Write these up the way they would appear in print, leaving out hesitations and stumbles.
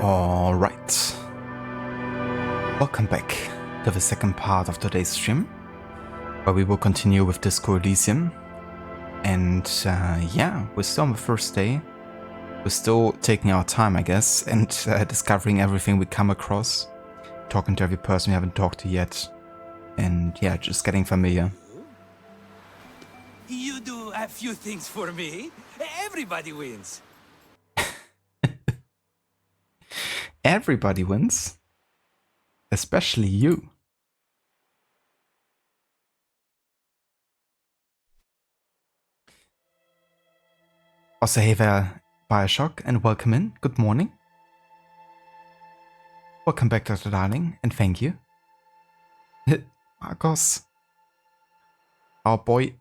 Alright, welcome back to the second part of today's stream, where we will continue with Disco Elysium. And yeah, we're still on the first day. We're still taking our time, I guess, and discovering everything we come across, talking to every person we haven't talked to yet, and yeah, just getting familiar. You do a few things for me. Everybody wins. Everybody wins, especially you. Also, hey there, Bioshock, and welcome in. Good morning. Welcome back, Dr. Darling, and thank you. Marcos. Our boy.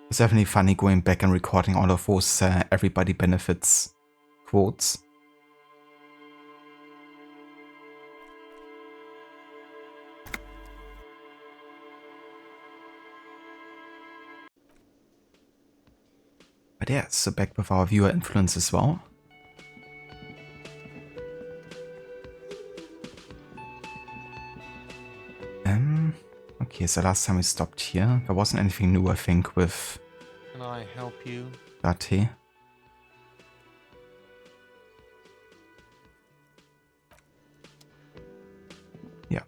It's definitely funny going back and recording all of those everybody benefits quotes. But yeah, so back with our viewer influence as well. Okay, so last time we stopped here, there wasn't anything new, I think, with... Can I help you? Latte. Yeah.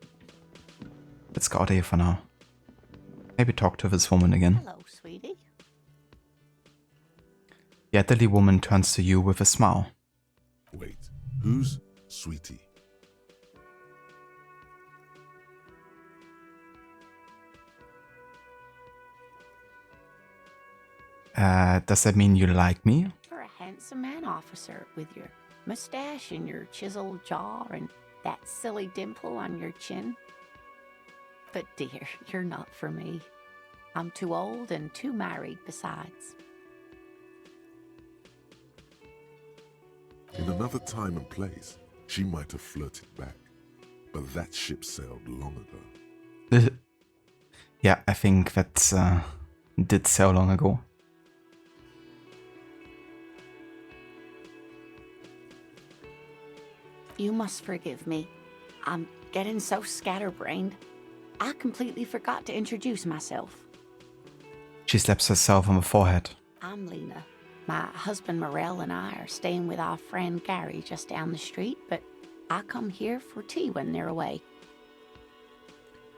Let's go out of here for now. Maybe talk to this woman again. Hello, sweetie. The elderly woman turns to you with a smile. Wait, who's Sweetie? Does that mean you like me? You're a handsome man, officer, with your mustache and your chiseled jaw and that silly dimple on your chin. But dear, you're not for me. I'm too old and too married besides. In another time and place, she might have flirted back, but that ship sailed long ago. Yeah, I think that did so long ago. You must forgive me. I'm getting so scatterbrained. I completely forgot to introduce myself. She slaps herself on the forehead. I'm Lena. My husband Morel and I are staying with our friend Gary just down the street, but I come here for tea when they're away.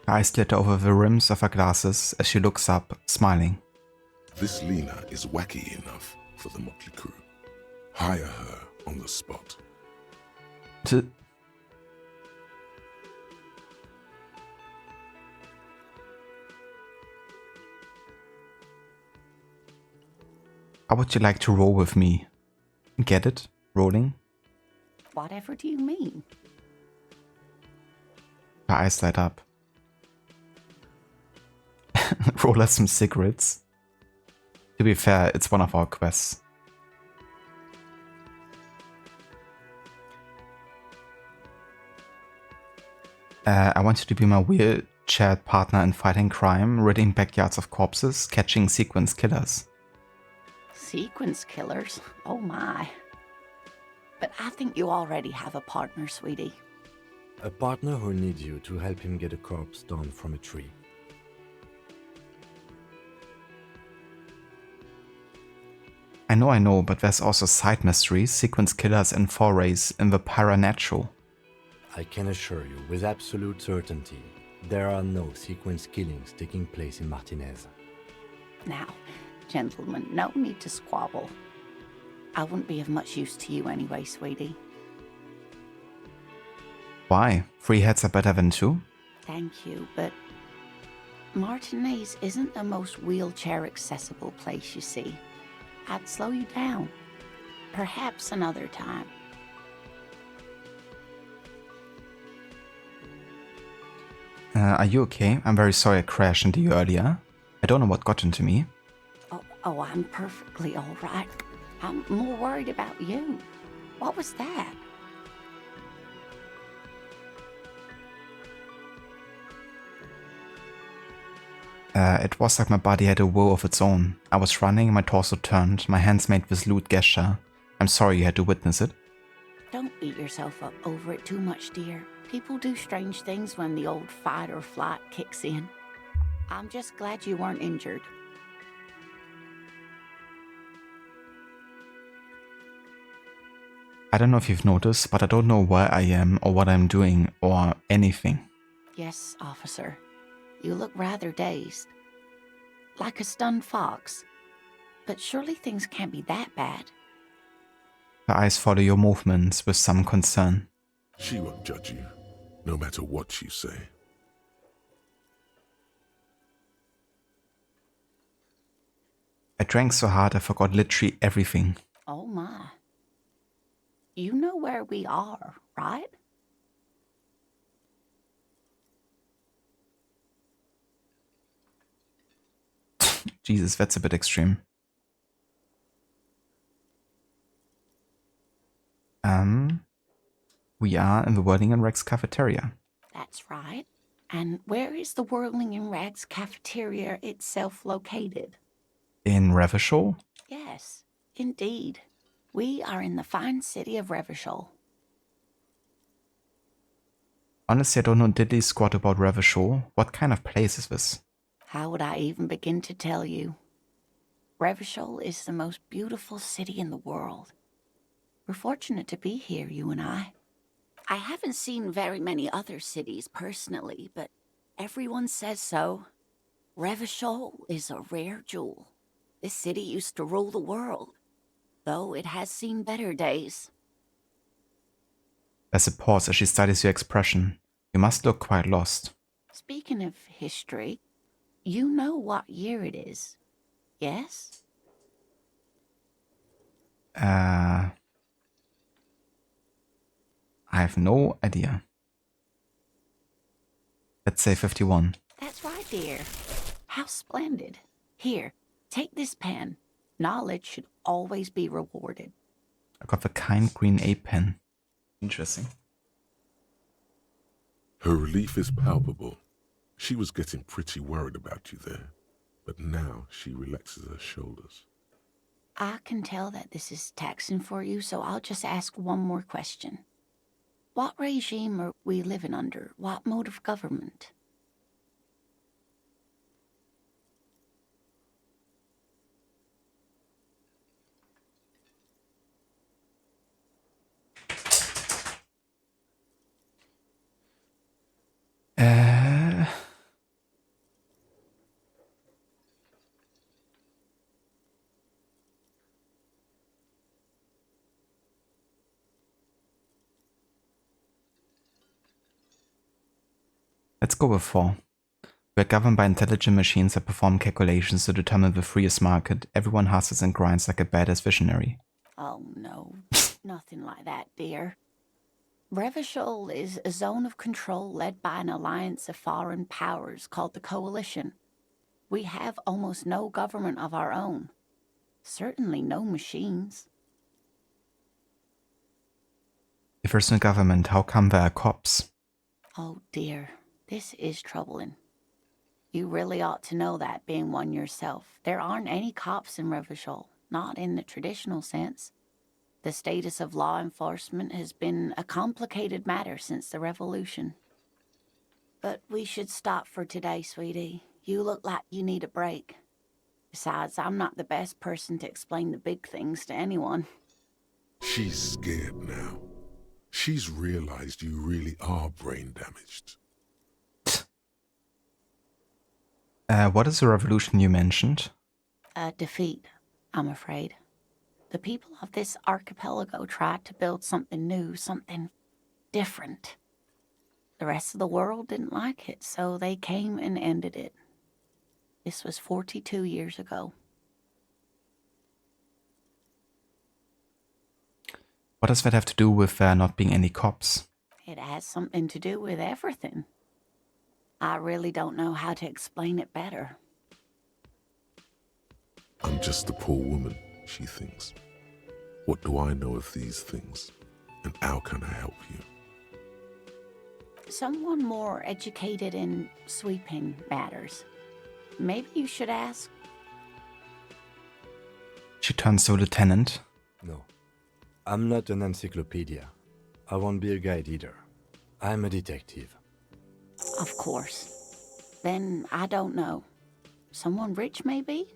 Her eyes glitter over the rims of her glasses as she looks up, smiling. This Lena is wacky enough for the motley crew. Hire her on the spot. How would you like to roll with me? Get it? Rolling? Whatever do you mean? Her eyes light up. Roll us some cigarettes. To be fair, it's one of our quests. I want you to be my wheelchair partner in fighting crime, ridding backyards of corpses, catching sequence killers. Sequence killers? Oh my. But I think you already have a partner, sweetie. A partner who needs you to help him get a corpse down from a tree. I know, but there's also side mysteries, sequence killers, and forays in the paranatural. I can assure you, with absolute certainty, there are no sequence killings taking place in Martinez. Now, gentlemen, no need to squabble. I wouldn't be of much use to you anyway, sweetie. Why? 3 heads are better than 2? Thank you, but Martinez isn't the most wheelchair-accessible place, you see. I'd slow you down. Perhaps another time. Are you okay? I'm very sorry I crashed into you earlier. I don't know what got into me. Oh, I'm perfectly all right. I'm more worried about you. What was that? It was like my body had a will of its own. I was running, my torso turned, my hands made this lewd gesture. I'm sorry you had to witness it. Don't beat yourself up over it too much, dear. People do strange things when the old fight or flight kicks in. I'm just glad you weren't injured. I don't know if you've noticed, but I don't know where I am or what I'm doing or anything. Yes, officer. You look rather dazed. Like a stunned fox. But surely things can't be that bad. Her eyes follow your movements with some concern. She won't judge you, no matter what you say. I drank so hard I forgot literally everything. Oh my. You know where we are, right? Jesus, that's a bit extreme. We are in the Whirling and Rex cafeteria. That's right. And where is the Whirling and Rags cafeteria itself located? In Revachol? Yes, indeed. We are in the fine city of Revachol. Honestly, I don't know diddly squat about Revachol. What kind of place is this? How would I even begin to tell you? Revachol is the most beautiful city in the world. We're fortunate to be here, you and I. I haven't seen very many other cities personally, but everyone says so. Revachol is a rare jewel. This city used to rule the world, though it has seen better days. There's a pause as she studies your expression. You must look quite lost. Speaking of history, you know what year it is, yes? I have no idea. Let's say 51. That's right, dear. How splendid. Here, take this pen. Knowledge should always be rewarded. I got the kind green A pen. Interesting. Her relief is palpable. She was getting pretty worried about you there, but now she relaxes her shoulders. I can tell that this is taxing for you, so I'll just ask one more question. What regime are we living under? What mode of government? Let's go with 4. We're governed by intelligent machines that perform calculations to determine the freest market. Everyone hustles and grinds like a badass visionary. Oh, no. Nothing like that, dear. Revachol is a zone of control led by an alliance of foreign powers called the Coalition. We have almost no government of our own. Certainly no machines. If there's no government, how come there are cops? Oh, dear. This is troubling. You really ought to know that, being one yourself. There aren't any cops in Revachol, not in the traditional sense. The status of law enforcement has been a complicated matter since the revolution. But we should stop for today, sweetie. You look like you need a break. Besides, I'm not the best person to explain the big things to anyone. She's scared now. She's realized you really are brain damaged. What is the revolution you mentioned? A defeat, I'm afraid. The people of this archipelago tried to build something new, something different. The rest of the world didn't like it, so they came and ended it. This was 42 years ago. What does that have to do with there not being any cops? It has something to do with everything. I really don't know how to explain it better. I'm just a poor woman, she thinks. What do I know of these things? And how can I help you? Someone more educated in sweeping matters. maybe you should ask. She turns to Lieutenant. No, I'm not an encyclopedia. I won't be a guide either. I'm a detective. Of course. Then I don't know. Someone rich, maybe?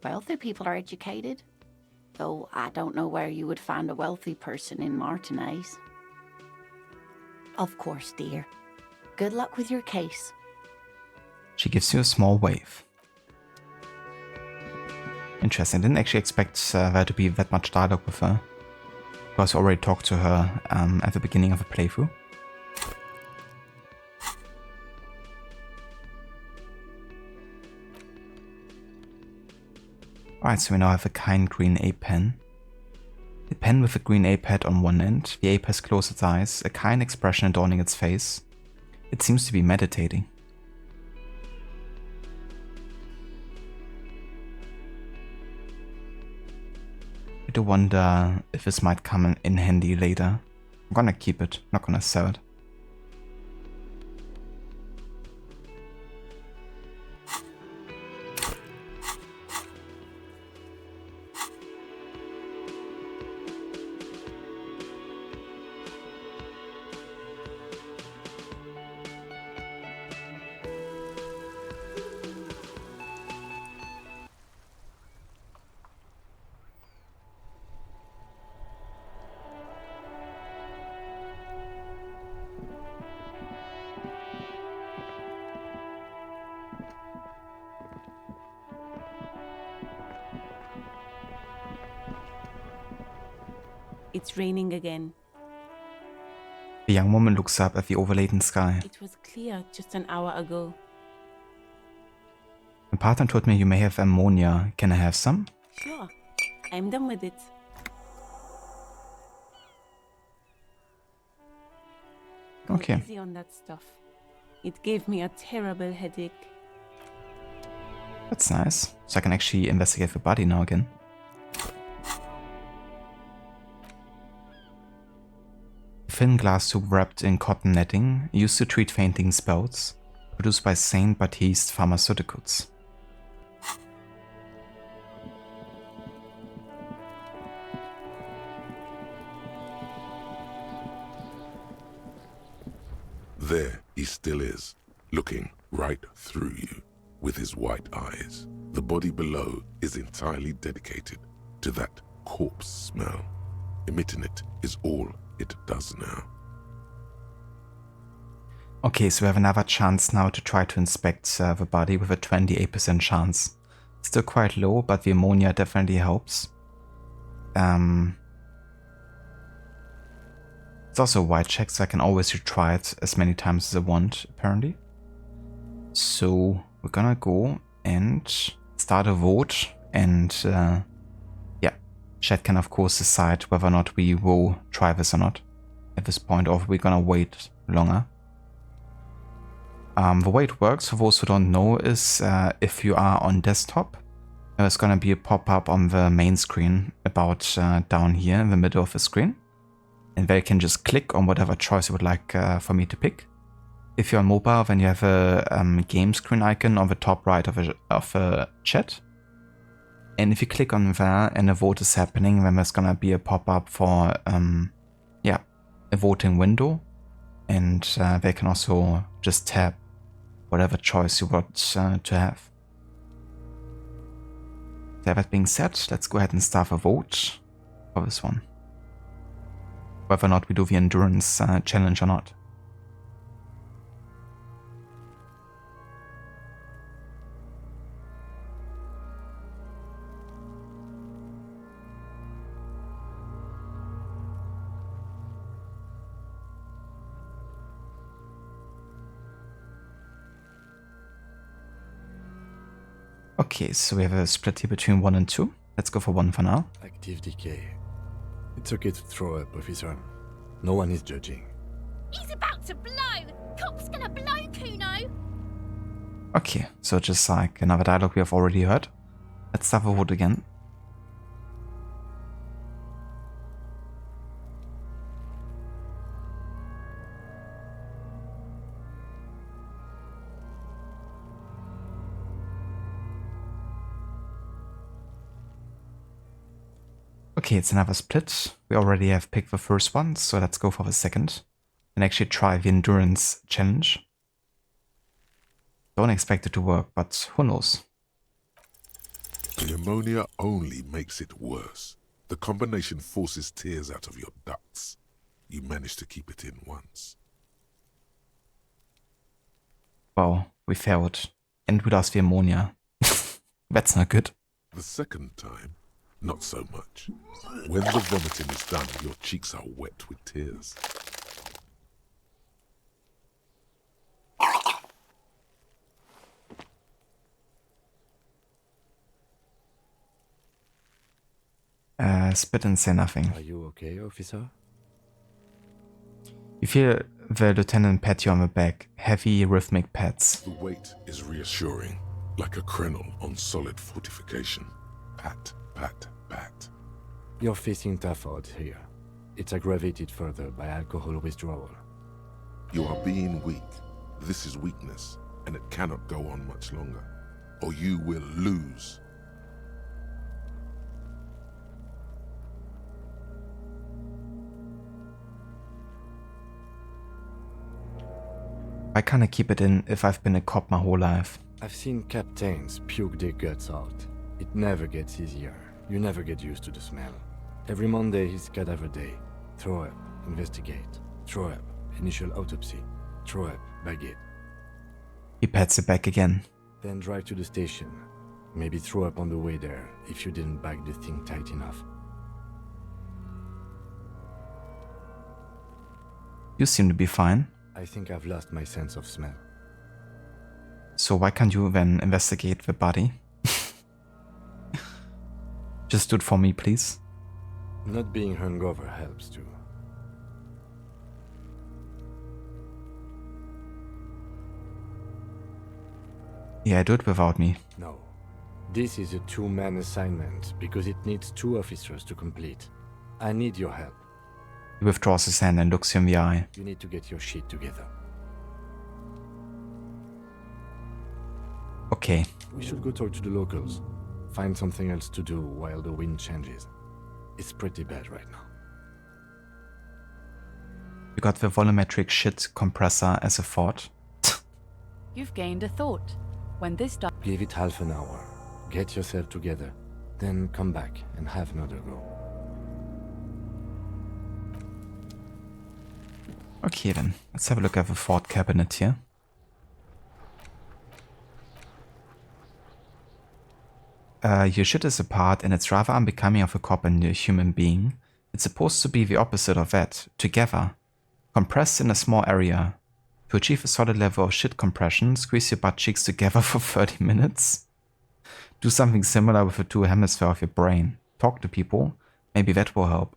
Wealthy people are educated. Though I don't know where you would find a wealthy person in Martinez. Of course, dear. Good luck with your case. She gives you a small wave. Interesting. I didn't actually expect there to be that much dialogue with her. Because I already talked to her at the beginning of the playthrough. Alright, so we now have a kind green ape pen. A pen with a green ape head on one end. The ape has closed its eyes, a kind expression adorning its face. It seems to be meditating. I do wonder if this might come in handy later. I'm gonna keep it, not gonna sell it. It's raining again. The young woman looks up at the overladen sky. It was clear just an hour ago. My partner told me you may have ammonia. Can I have some? Sure, I'm done with it. Go Okay. easy on that stuff. It gave me a terrible headache. That's nice. So I can actually investigate the body now again. Thin glass tube wrapped in cotton netting, used to treat fainting spells, produced by Saint Baptiste Pharmaceuticals. There he still is, looking right through you with his white eyes. The body below is entirely dedicated to that corpse smell. Emitting it is all it does now. Okay, so we have another chance now to try to inspect the body with a 28% chance. Still quite low, but the ammonia definitely helps. It's also a white check, so I can always retry it as many times as I want, apparently. So we're gonna go and start a vote, and yeah, chat can of course decide whether or not we will try this or not at this point, or if we're gonna wait longer. The way it works, for those who don't know, is if you are on desktop, there's gonna be a pop-up on the main screen about down here in the middle of the screen. And there you can just click on whatever choice you would like for me to pick. If you're on mobile, then you have a game screen icon on the top right of a chat. And if you click on there and a vote is happening, then there's gonna be a pop-up for yeah, a voting window. And they can also just tap whatever choice you want to have. That being said, let's go ahead and start a vote for this one. Whether or not we do the endurance challenge or not. Okay, so we have a split here between 1 and 2. Let's go for 1 for now. Active decay. It's okay to throw up, officer. No one is judging. He's about to blow! Cop's gonna blow, Kuno! Okay, so just like another dialogue we have already heard. Let's start the vote again. Okay, it's another split. We already have picked the first one, so let's go for the second. And actually try the endurance challenge. Don't expect it to work, but who knows? The ammonia only makes it worse. The combination forces tears out of your ducts. You managed to keep it in once. Wow, we failed. And we lost the ammonia. That's not good. The second time, not so much. When the vomiting is done, your cheeks are wet with tears. Spit and say nothing. Are you okay, officer? You feel the lieutenant pat you on the back. Heavy, rhythmic pats. The weight is reassuring, like a crenel on solid fortification. Pat, pat, pat. You're facing tough odds here. It's aggravated further by alcohol withdrawal. You are being weak. This is weakness, and it cannot go on much longer, or you will lose. Why can't I keep it in if I've been a cop my whole life? I've seen captains puke their guts out. It never gets easier. You never get used to the smell. Every Monday is cadaver day. Throw up, investigate. Throw up, initial autopsy. Throw up, bag it. He pats it back again. Then drive to the station. Maybe throw up on the way there if you didn't bag the thing tight enough. You seem to be fine. I think I've lost my sense of smell. So why can't you then investigate the body? Just do it for me, please. Not being hungover helps too. Yeah, do it without me. No. This is a two-man assignment because it needs 2 officers to complete. I need your help. He withdraws his hand and looks you in the eye. You need to get your shit together. Okay. We should go talk to the locals. Find something else to do while the wind changes. It's pretty bad right now. You got the volumetric shit compressor as a thought. You've gained a thought. When this does, Give it half an hour. Get yourself together. Then come back and have another go. Okay then, let's have a look at the thought cabinet here. Your shit is apart and it's rather unbecoming of a cop and a human being. It's supposed to be the opposite of that, together. Compressed in a small area. To achieve a solid level of shit compression, squeeze your butt cheeks together for 30 minutes. Do something similar with the 2 hemispheres of your brain. Talk to people, maybe that will help.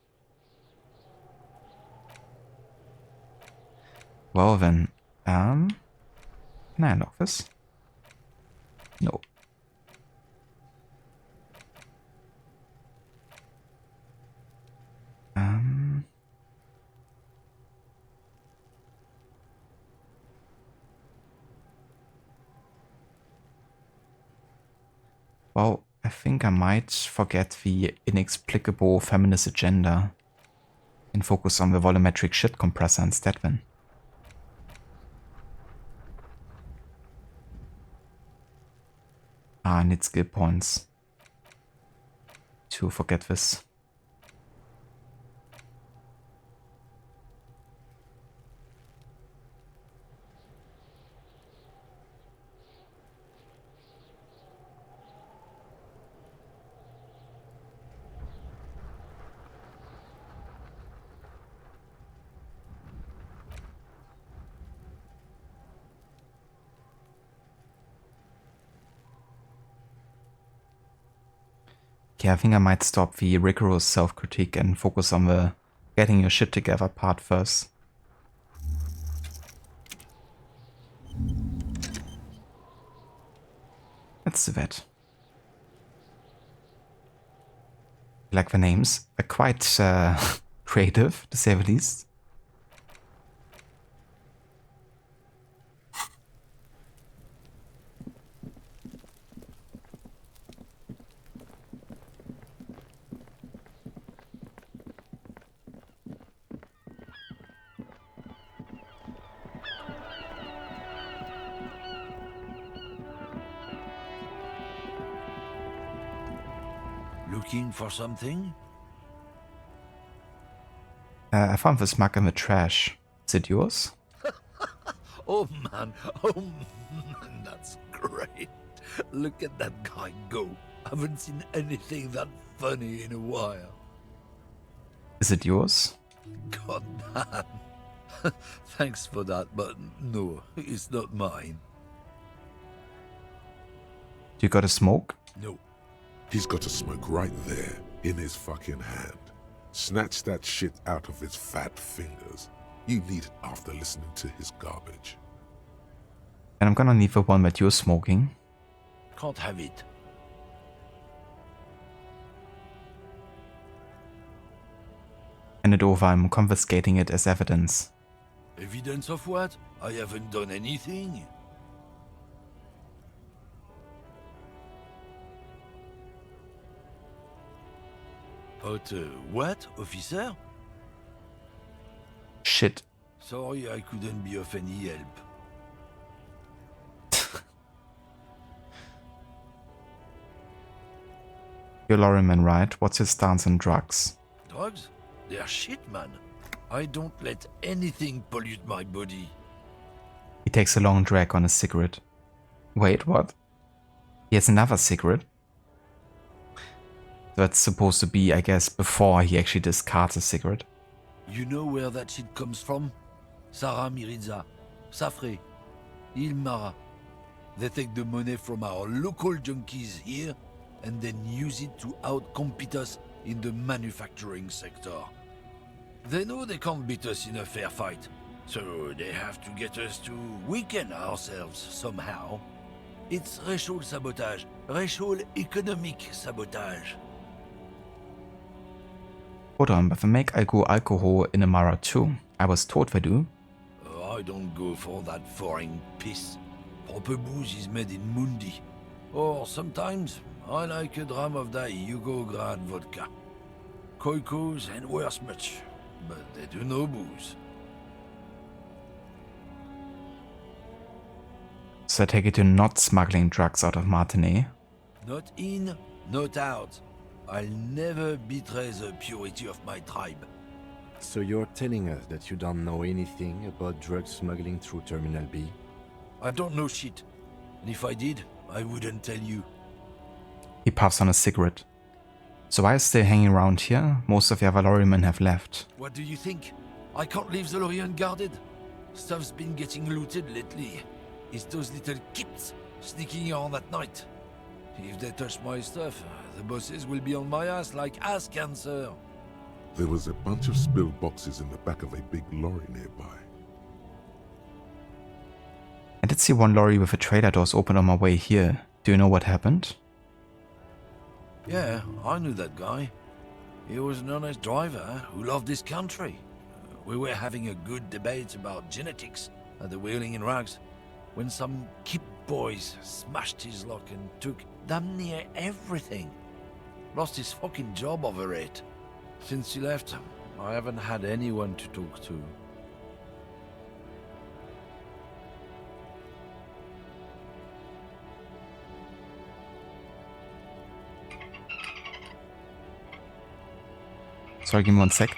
Well then, can I unlock this? No. Well, I think I might forget the inexplicable feminist agenda and focus on the volumetric shit compressor instead then. I need skill points to forget this. Okay, I think I might stop the rigorous self-critique and focus on the getting your shit together part first. Let's do that. I like the names. They're quite creative, to say the least. Looking for something? I found this mug in the trash. Is it yours? Oh man, that's great. Look at that guy go. Haven't seen anything that funny in a while. Is it yours? God man. Thanks for that, but no, it's not mine. Do you got a smoke? No. He's got a smoke right there in his fucking hand. Snatch that shit out of his fat fingers. You need it after listening to his garbage. And I'm gonna leave the one that you're smoking. Can't have it. Hand it over, I'm confiscating it as evidence. Evidence of what? I haven't done anything. But what, officer? Shit. Sorry I couldn't be of any help. You're a lorryman, right? What's your stance on drugs? Drugs? They're shit, man. I don't let anything pollute my body. He takes a long drag on a cigarette. Wait, what? He has another cigarette? That's supposed to be, I guess, before he actually discards a cigarette. You know where that shit comes from? Sarah Miriza, Safre, Ilmara. They take the money from our local junkies here and then use it to outcompete us in the manufacturing sector. They know they can't beat us in a fair fight, so they have to get us to weaken ourselves somehow. It's racial sabotage, racial economic sabotage. Hold on, but they make alcohol in Amara too. I was told they do. I don't go for that foreign piss. Proper booze is made in Mundi. Or sometimes, I like a dram of that Yugograd vodka. Koikos and worse much, but they do no booze. So I take it you're not smuggling drugs out of Martinique. Not in, not out. I'll never betray the purity of my tribe. So you're telling us that you don't know anything about drug smuggling through Terminal B? I don't know shit. And if I did, I wouldn't tell you. He puffs on a cigarette. So why are you still hanging around here? Most of the other lorrymen have left. What do you think? I can't leave the lorry unguarded. Stuff's been getting looted lately. It's those little kids sneaking around at night. If they touch my stuff, the bosses will be on my ass like ass cancer. There was a bunch of spilled boxes in the back of a big lorry nearby. I did see one lorry with the trailer doors open on my way here. Do you know what happened? Yeah, I knew that guy. He was an honest driver who loved this country. We were having a good debate about genetics at the Wheeling in Rags when some kip boys smashed his lock and took damn near everything. Lost his fucking job over it. Since he left, I haven't had anyone to talk to. Sorry, give me 1 sec.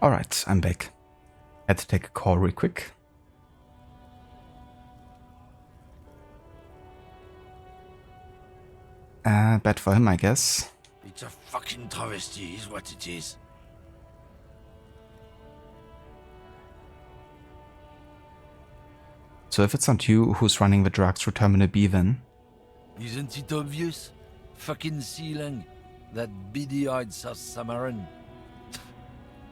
Alright, I'm back. Had to take a call real quick. Bad for him, I guess. It's a fucking travesty, is what it is. So if it's not you who's running the drugs through Terminal B then? Isn't it obvious? Fucking Sealang, that beady-eyed South Samaran.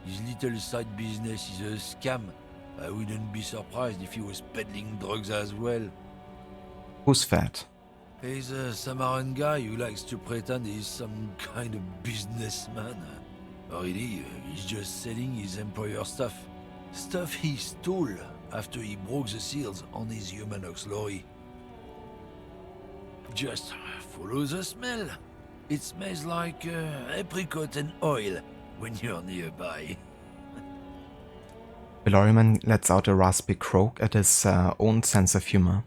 His little side business is a scam. I wouldn't be surprised if he was peddling drugs as well. Who's that? He's a Samaran guy who likes to pretend he's some kind of businessman. Really, he's just selling his employer stuff. Stuff he stole after he broke the seals on his Humanox lorry. Just follow the smell. It smells like apricot and oil when you're nearby. The lorryman lets out a raspy croak at his own sense of humor.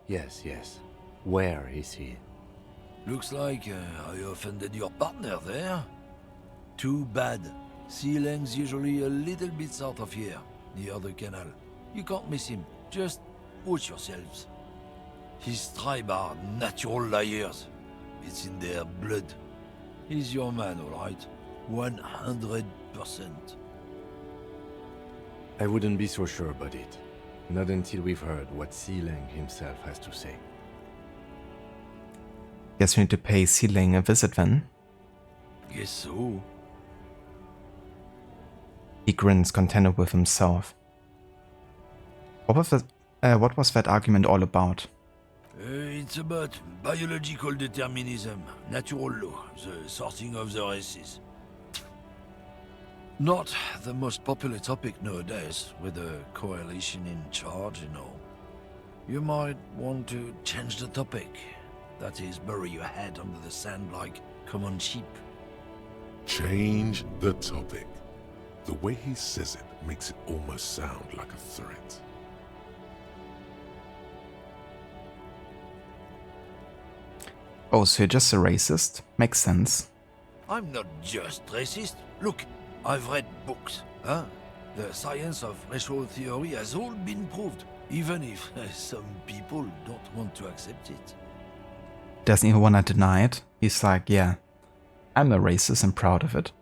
Yes, yes. Where is he? Looks like I offended your partner there. Too bad. Sealang's usually a little bit south of here, near the canal. You can't miss him. Just watch yourselves. His tribe are natural liars. It's in their blood. He's your man, all right? 100%. I wouldn't be so sure about it. Not until we've heard what Sealang himself has to say. Guess we need to pay Sealang a visit then. Guess so. He grins, contented with himself. What was that argument all about? It's about biological determinism, natural law, the sorting of the races. Not the most popular topic nowadays, with the coalition in charge, you know. You might want to change the topic. That is, bury your head under the sand like common sheep. Change the topic. The way he says it makes it almost sound like a threat. Oh, so you're just a racist? Makes sense. I'm not just racist. Look, I've read books, huh? The science of racial theory has all been proved, even if some people don't want to accept it. Doesn't even want to deny it. He's like, yeah, I'm a racist and proud of it.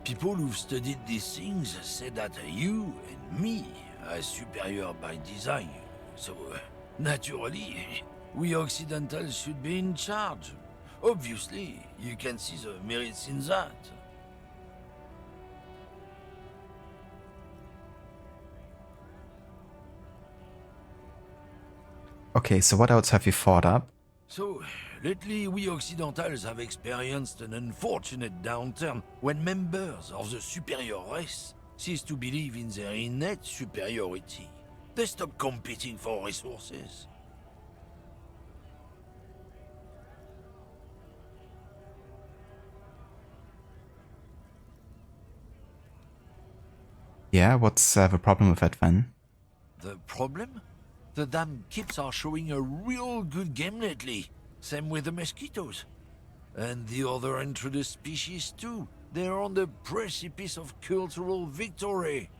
People who've studied these things say that you and me are superior by design. So, naturally, we Occidentals should be in charge. Obviously, you can see the merits in that. Okay, so what else have you thought up? So, lately we Occidentals have experienced an unfortunate downturn when members of the superior race cease to believe in their innate superiority. They stop competing for resources. Yeah, what's the problem with that then? The problem? The damn kips are showing a real good game lately. Same with the mosquitoes. And the other introduced species too. They're on the precipice of cultural victory.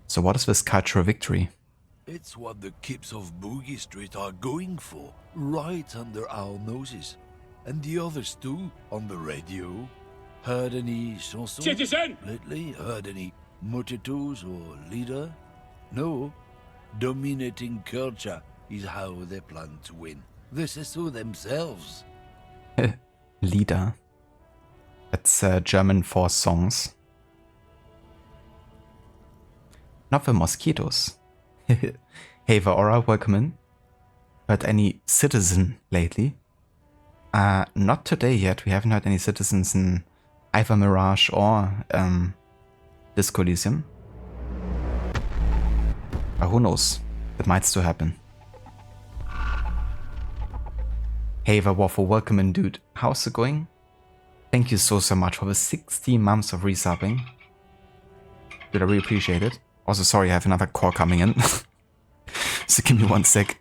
So what is this cultural victory? It's what the kips of Boogie Street are going for, right under our noses. And the others too, on the radio. Heard any chansons lately? Heard any motetos or leader? No. Dominating culture is how they plan to win. They say so themselves. Lieder. That's German for songs. Not the mosquitoes. Hey, Vaora, welcome in. Heard any citizen lately? Not today yet. We haven't heard any citizens in either Mirage or Disco Elysium. But who knows? It might still happen. Hey, Waffle, welcome in, dude. How's it going? Thank you so much for the 16 months of resubbing. Dude, I really appreciate it. Also, sorry, I have another call coming in. So give me one sec.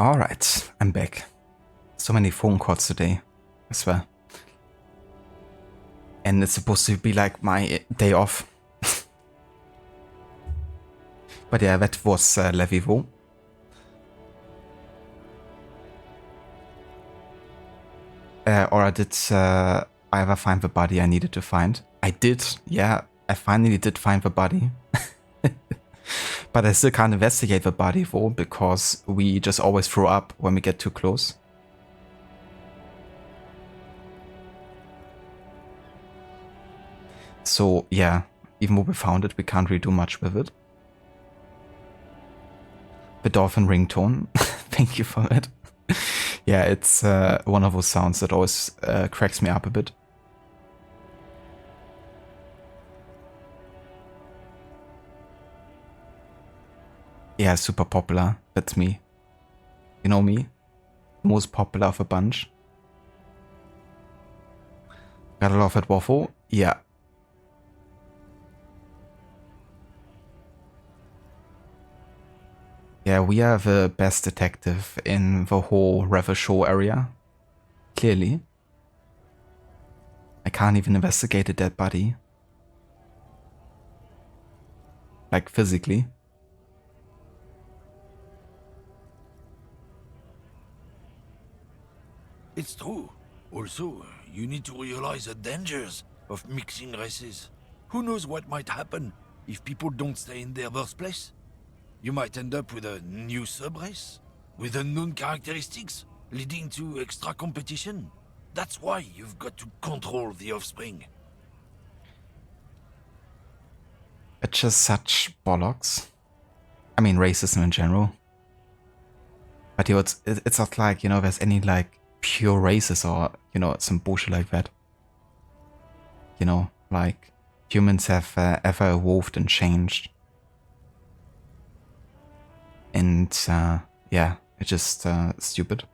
Alright, I'm back. So many phone calls today, I swear. And it's supposed to be like my day off. But yeah, that was Levivo. Or I did I ever find the body I needed to find? I did, yeah, I finally did find the body. But I still can't investigate the body though, because we just always throw up when we get too close. So yeah, even though we found it, we can't really do much with it. The dolphin ringtone, thank you for it. Yeah, it's one of those sounds that always cracks me up a bit. Yeah, super popular, that's me. You know me? Most popular of a bunch. Gotta love it, waffle? Yeah. Yeah, we are the best detective in the whole Revel Show area. Clearly. I can't even investigate a dead body. Like, physically. It's true. Also, you need to realize the dangers of mixing races. Who knows what might happen if people don't stay in their birthplace? You might end up with a new sub-race, with unknown characteristics, leading to extra competition. That's why you've got to control the offspring. It's just such bollocks. I mean, racism in general. But you know, it's not like, you know, there's any like pure races or, you know, some bullshit like that. You know, like humans have ever evolved and changed. And yeah, it's just stupid.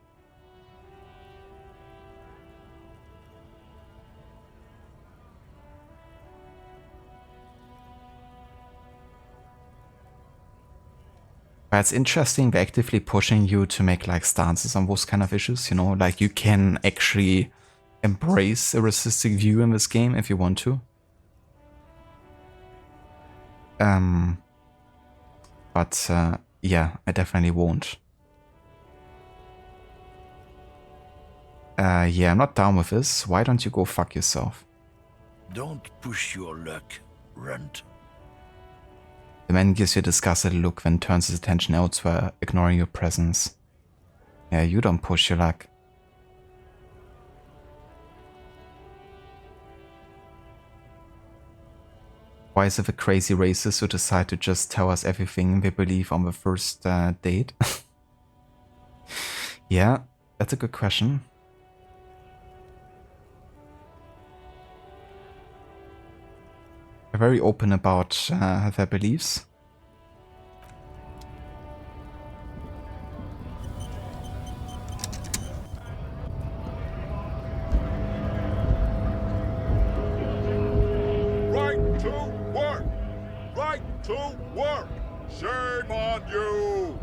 But it's interesting, they're actively pushing you to make like stances on those kind of issues, you know, like you can actually embrace a racistic view in this game if you want to. But yeah, I definitely won't. Yeah, I'm not down with this. Why don't you go fuck yourself? Don't push your luck, Runt. The man gives you a disgusted look, then turns his attention elsewhere, ignoring your presence. Yeah, you don't push your luck. Why is it the crazy racists who decide to just tell us everything they believe on the first date? Yeah, that's a good question. They're very open about their beliefs. Right to work! Right to work! Shame on you!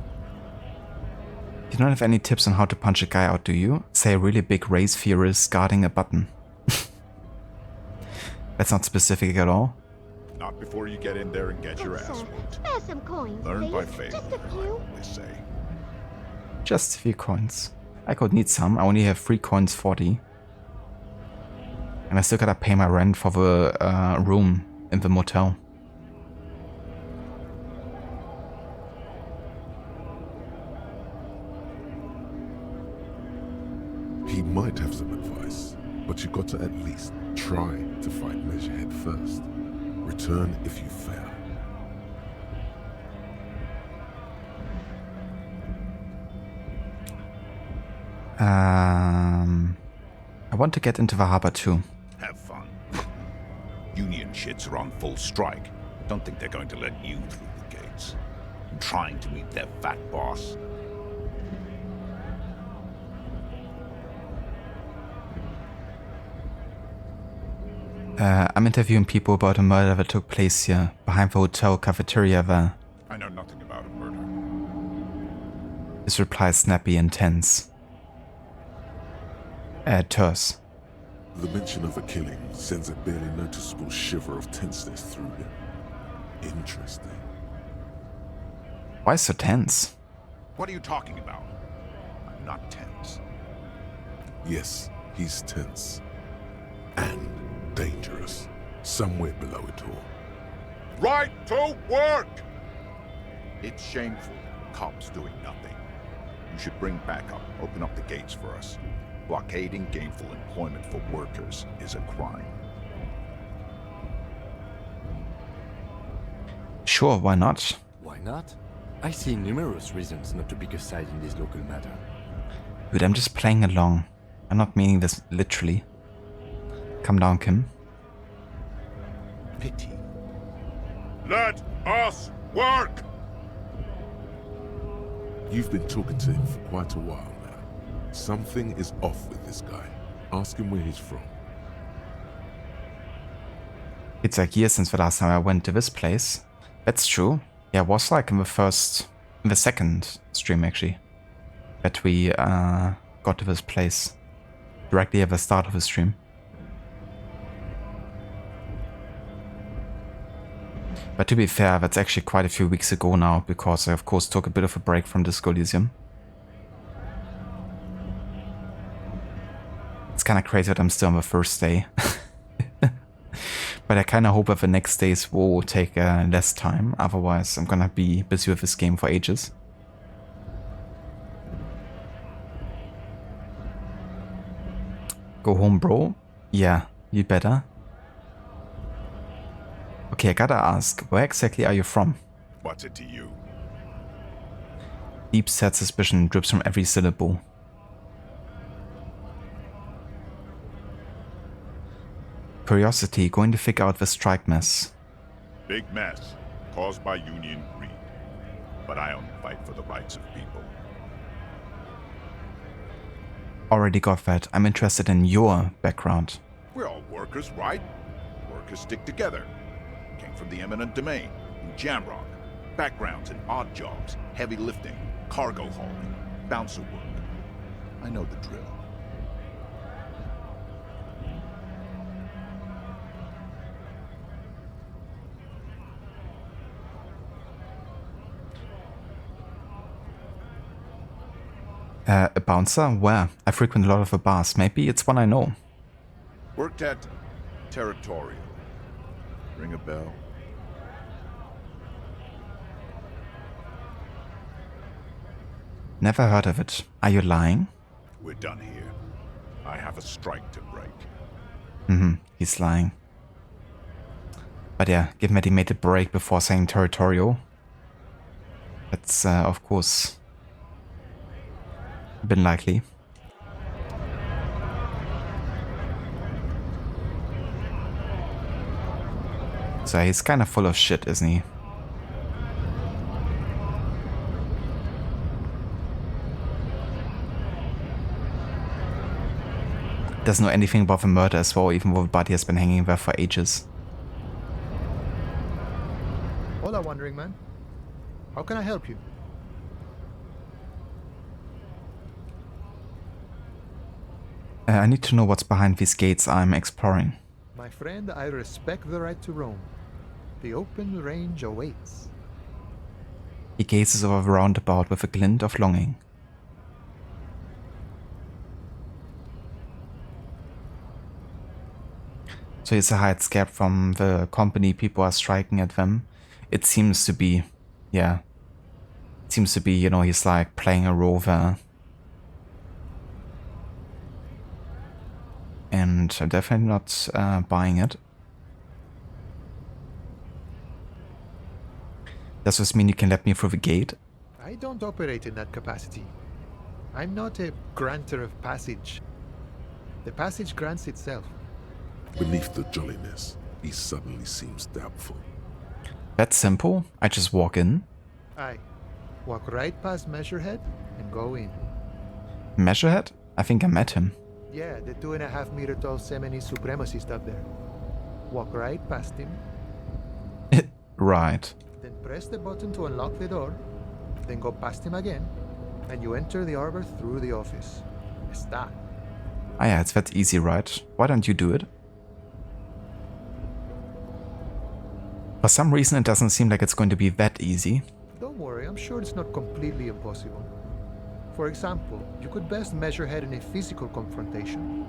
You don't have any tips on how to punch a guy out, do you? Say a really big race theorist guarding a button. That's not specific at all. Not before you get in there and get your ass whooped. Spare some coins, Learn please. by failure, Just a few. they say. Just a few coins. I could need some. I only have 3 coins 40. And I still gotta pay my rent for the room in the motel. He might have some advice, but you got to at least try to fight Measurehead first. Return if you fail. I want to get into the harbor too. Have fun. Union shits are on full strike. Don't think they're going to let you through the gates. I'm trying to meet their fat boss. I'm interviewing people about a murder that took place here, behind the hotel cafeteria there. I know nothing about a murder. You His reply is snappy and tense. Terse. The mention of a killing sends a barely noticeable shiver of tenseness through him. Interesting. Why so tense? What are you talking about? I'm not tense. Yes, he's tense. And dangerous. Somewhere below it all. Right to work! It's shameful. Cops doing nothing. You should bring backup. Open up the gates for us. Blockading gainful employment for workers is a crime. Sure, why not? Why not? I see numerous reasons not to pick a side in this local matter. Dude, I'm just playing along. I'm not meaning this literally. Calm down, Kim. Pity. Let us work! You've been talking to him for quite a while now. Something is off with this guy. Ask him where he's from. It's like years since the last time I went to this place. That's true. Yeah, it was like in the second stream actually, that we got to this place directly at the start of the stream. But to be fair, that's actually quite a few weeks ago now, because I of course took a bit of a break from Disco Elysium. It's kind of crazy that I'm still on the first day. But I kind of hope that the next days will take less time, otherwise I'm gonna be busy with this game for ages. Go home, bro? Yeah, you better. Okay, I gotta ask, where exactly are you from? What's it to you? Deep sad suspicion drips from every syllable. Curiosity, going to figure out the strike mess. Big mess, caused by union greed. But I only fight for the rights of people. Already got that. I'm interested in your background. We're all workers, right? Workers stick together. Came from the eminent domain, in Jamrock. Backgrounds in odd jobs, heavy lifting, cargo hauling, bouncer work. I know the drill. A bouncer? Where? I frequent a lot of the bars. Maybe it's one I know. Worked at Territorial. Ring a bell? Never heard of it. Are you lying? We're done here. I have a strike to break. He's lying. But yeah, given that he made a break before saying territorial, that's of course been likely. So he's kind of full of shit, isn't he? Doesn't know anything about the murder as well, even though the body has been hanging there for ages. Hola, Wandering Man. How can I help you? I need to know what's behind these gates I'm exploring. My friend, I respect the right to roam. The open range awaits. He gazes over the roundabout with a glint of longing. So he's a hired scab from the company, people are striking at them. It seems to be, yeah. It seems to be, you know, he's like playing a role there. And I'm definitely not buying it. Does this mean you can let me through the gate? I don't operate in that capacity. I'm not a granter of passage. The passage grants itself. Beneath the jolliness, he suddenly seems doubtful. That's simple. I just walk in. Aye. Walk right past Measurehead and go in. Measurehead? I think I met him. Yeah, the 2.5 meter tall Semini supremacist up there. Walk right past him. Right. Then press the button to unlock the door. Then go past him again. and you enter the arbor through the office. Está. Ah yeah, it's that easy, right? Why don't you do it? For some reason it doesn't seem like it's going to be that easy. Don't worry, I'm sure it's not completely impossible. For example, you could best measure head in a physical confrontation.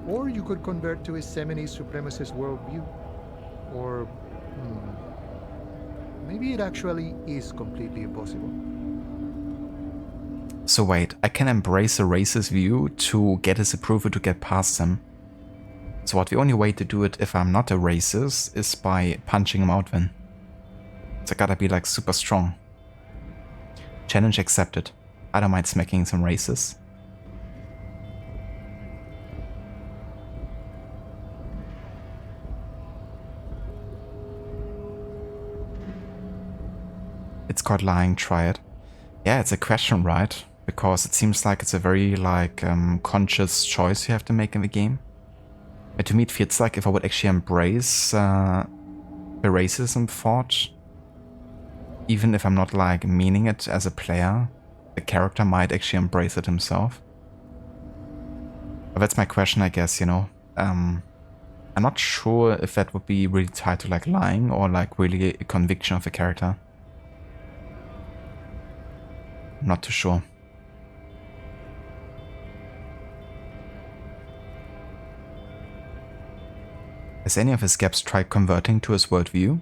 Or you could convert to a Semini supremacist worldview. Or... maybe it actually is completely impossible. So wait, I can embrace a racist view to get his approval to get past him. So what, the only way to do it if I'm not a racist is by punching him out then. So I gotta be like super strong. Challenge accepted. I don't mind smacking some racists. It's called lying, try it. Yeah, it's a question, right? Because it seems like it's a very like conscious choice you have to make in the game. And to me it feels like if I would actually embrace the racism thought, even if I'm not like meaning it as a player, the character might actually embrace it himself. But that's my question, I guess, you know. I'm not sure if that would be really tied to like lying or like really a conviction of the character. I'm not too sure. Has any of his gaps tried converting to his worldview?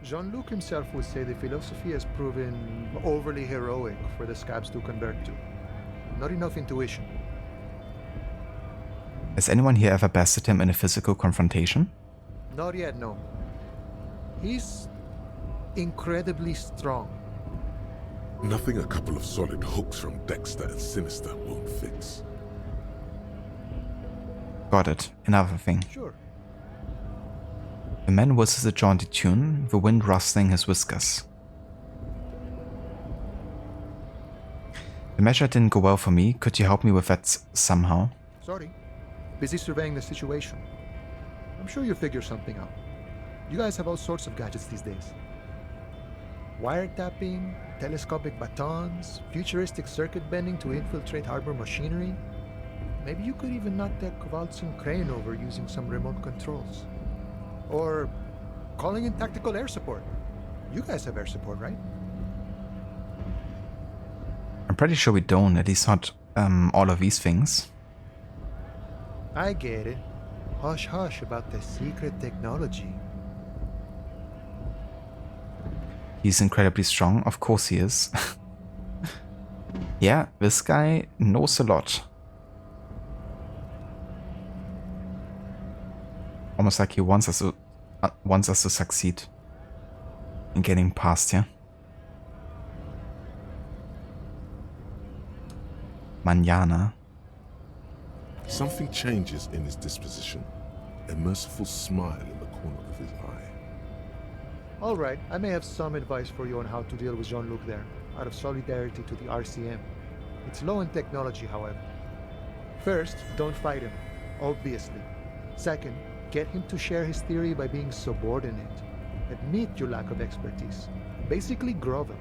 Jean-Luc himself would say the philosophy has proven overly heroic for the scabs to convert to. Not enough intuition. Has anyone here ever bested him in a physical confrontation? Not yet, no. He's incredibly strong. Nothing a couple of solid hooks from Dexter and Sinister won't fix. Got it. Another thing. Sure. The man whistles a jaunty tune, the wind rustling his whiskers. The measure didn't go well for me. Could you help me with that somehow? Sorry. Busy surveying the situation. I'm sure you'll figure something out. You guys have all sorts of gadgets these days. Wiretapping, telescopic batons, futuristic circuit bending to infiltrate harbor machinery. Maybe you could even knock that Kowalskian crane over using some remote controls. Or calling in tactical air support. You guys have air support, right? I'm pretty sure we don't, at least not all of these things. I get it. Hush hush about the secret technology. He's incredibly strong, of course he is. Yeah, this guy knows a lot. Almost like he wants us to succeed in getting past here. Mañana. Something changes in his disposition. A merciful smile in the corner of his eye. All right, I may have some advice for you on how to deal with Jean-Luc there, out of solidarity to the RCM. It's low in technology, however. First, don't fight him, obviously. Second, get him to share his theory by being subordinate. Admit your lack of expertise. Basically grovel.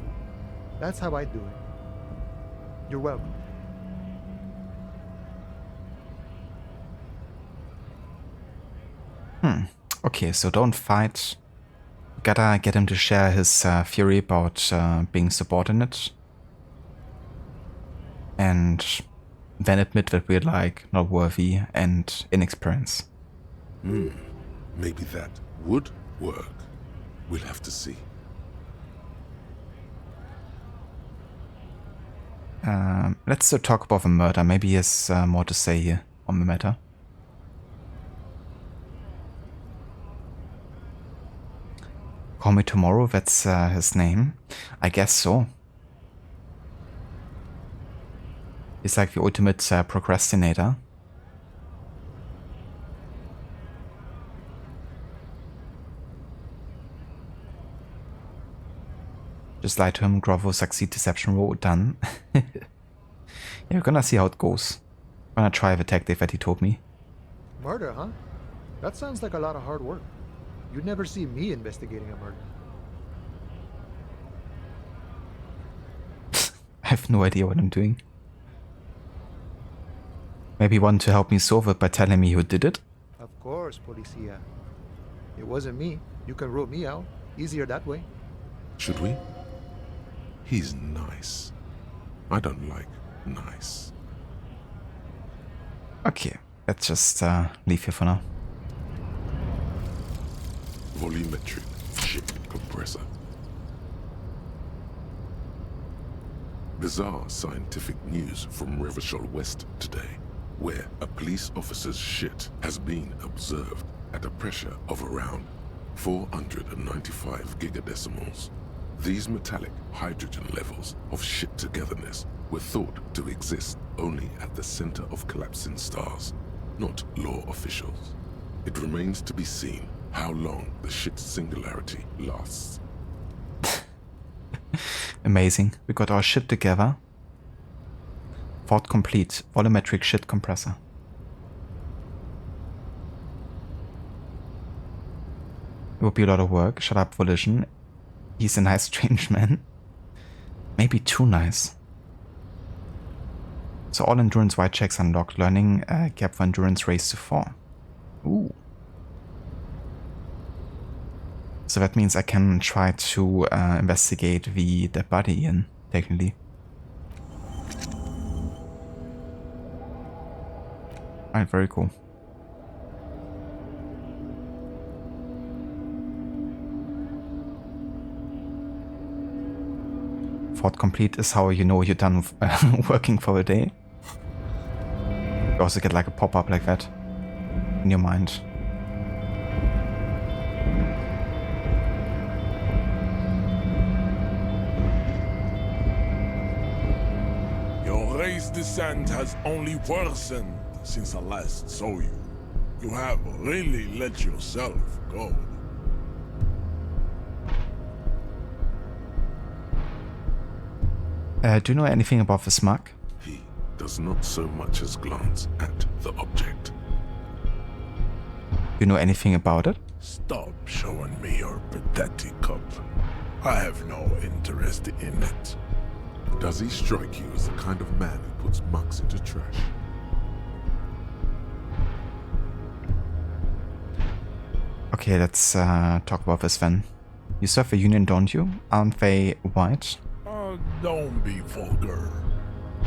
That's how I do it. You're welcome. Okay, so don't fight. Gotta get him to share his theory about being subordinate. And then admit that we're like not worthy and inexperienced. Maybe that would work. We'll have to see. Let's still talk about the murder. Maybe he has more to say here on the matter. Call me tomorrow, that's his name. I guess so. He's like the ultimate procrastinator. Just lie to him, grovel, succeed, deception roll, done. Yeah, we're gonna see how it goes. I'm gonna try the tactic that he told me. Murder, huh? That sounds like a lot of hard work. You'd never see me investigating a murder. I have no idea what I'm doing. Maybe you want to help me solve it by telling me who did it? Of course, Policia. It wasn't me. You can rule me out. Easier that way. Should we? He's nice. I don't like nice. Okay, let's just leave here for now. Volumetric ship compressor. Bizarre scientific news from Revachol West today, where a police officer's shit has been observed at a pressure of around 495 gigadecimals. These metallic hydrogen levels of shit togetherness were thought to exist only at the center of collapsing stars, not law officials. It remains to be seen how long the shit singularity lasts. Amazing. We got our shit together. Thought complete. Volumetric shit compressor. It would be a lot of work. Shut up, Volition. He's a nice strange man. Maybe too nice. So all endurance white checks unlocked. Learning gap for endurance raised to 4. Ooh. So that means I can try to investigate the dead body in, technically. Alright, very cool. Thought complete is how you know you're done with, working for a day. You also get like a pop-up like that in your mind. Your race descent has only worsened since I last saw you. You have really let yourself go. Do you know anything about this mug? He does not so much as glance at the object. Do you know anything about it? Stop showing me your pathetic cup. I have no interest in it. Does he strike you as the kind of man who puts mugs into trash? Okay, let's talk about this then. You serve the Union, don't you? Aren't they white? Don't be vulgar.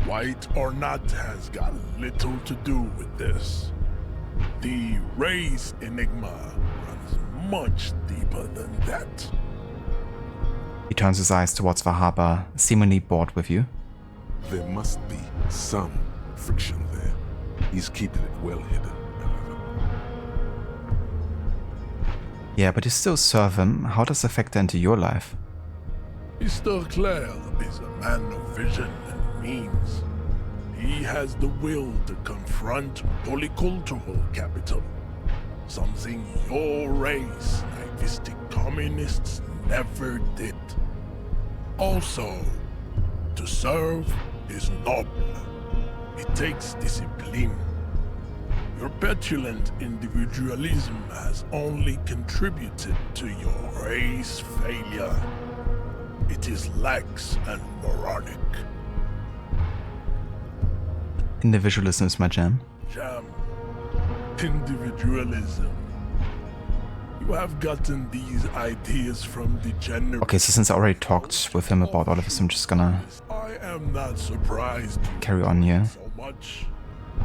White or not has got little to do with this. The race enigma runs much deeper than that. He turns his eyes towards the harbor, seemingly bored with you. There must be some friction there. He's keeping it well hidden, however. Yeah, but you still serve him. How does that factor into your life? Mr. Clare is a man of vision and means. He has the will to confront polycultural capital, something your race, naivistic communists, never did. Also, to serve is noble. It takes discipline. Your petulant individualism has only contributed to your race failure. It is lax and moronic. Individualism is my jam. Jam. Individualism. You have gotten these ideas from degenerate. Okay, so since I already talked with him about all of this, I'm just gonna I am not surprised carry on here. so much.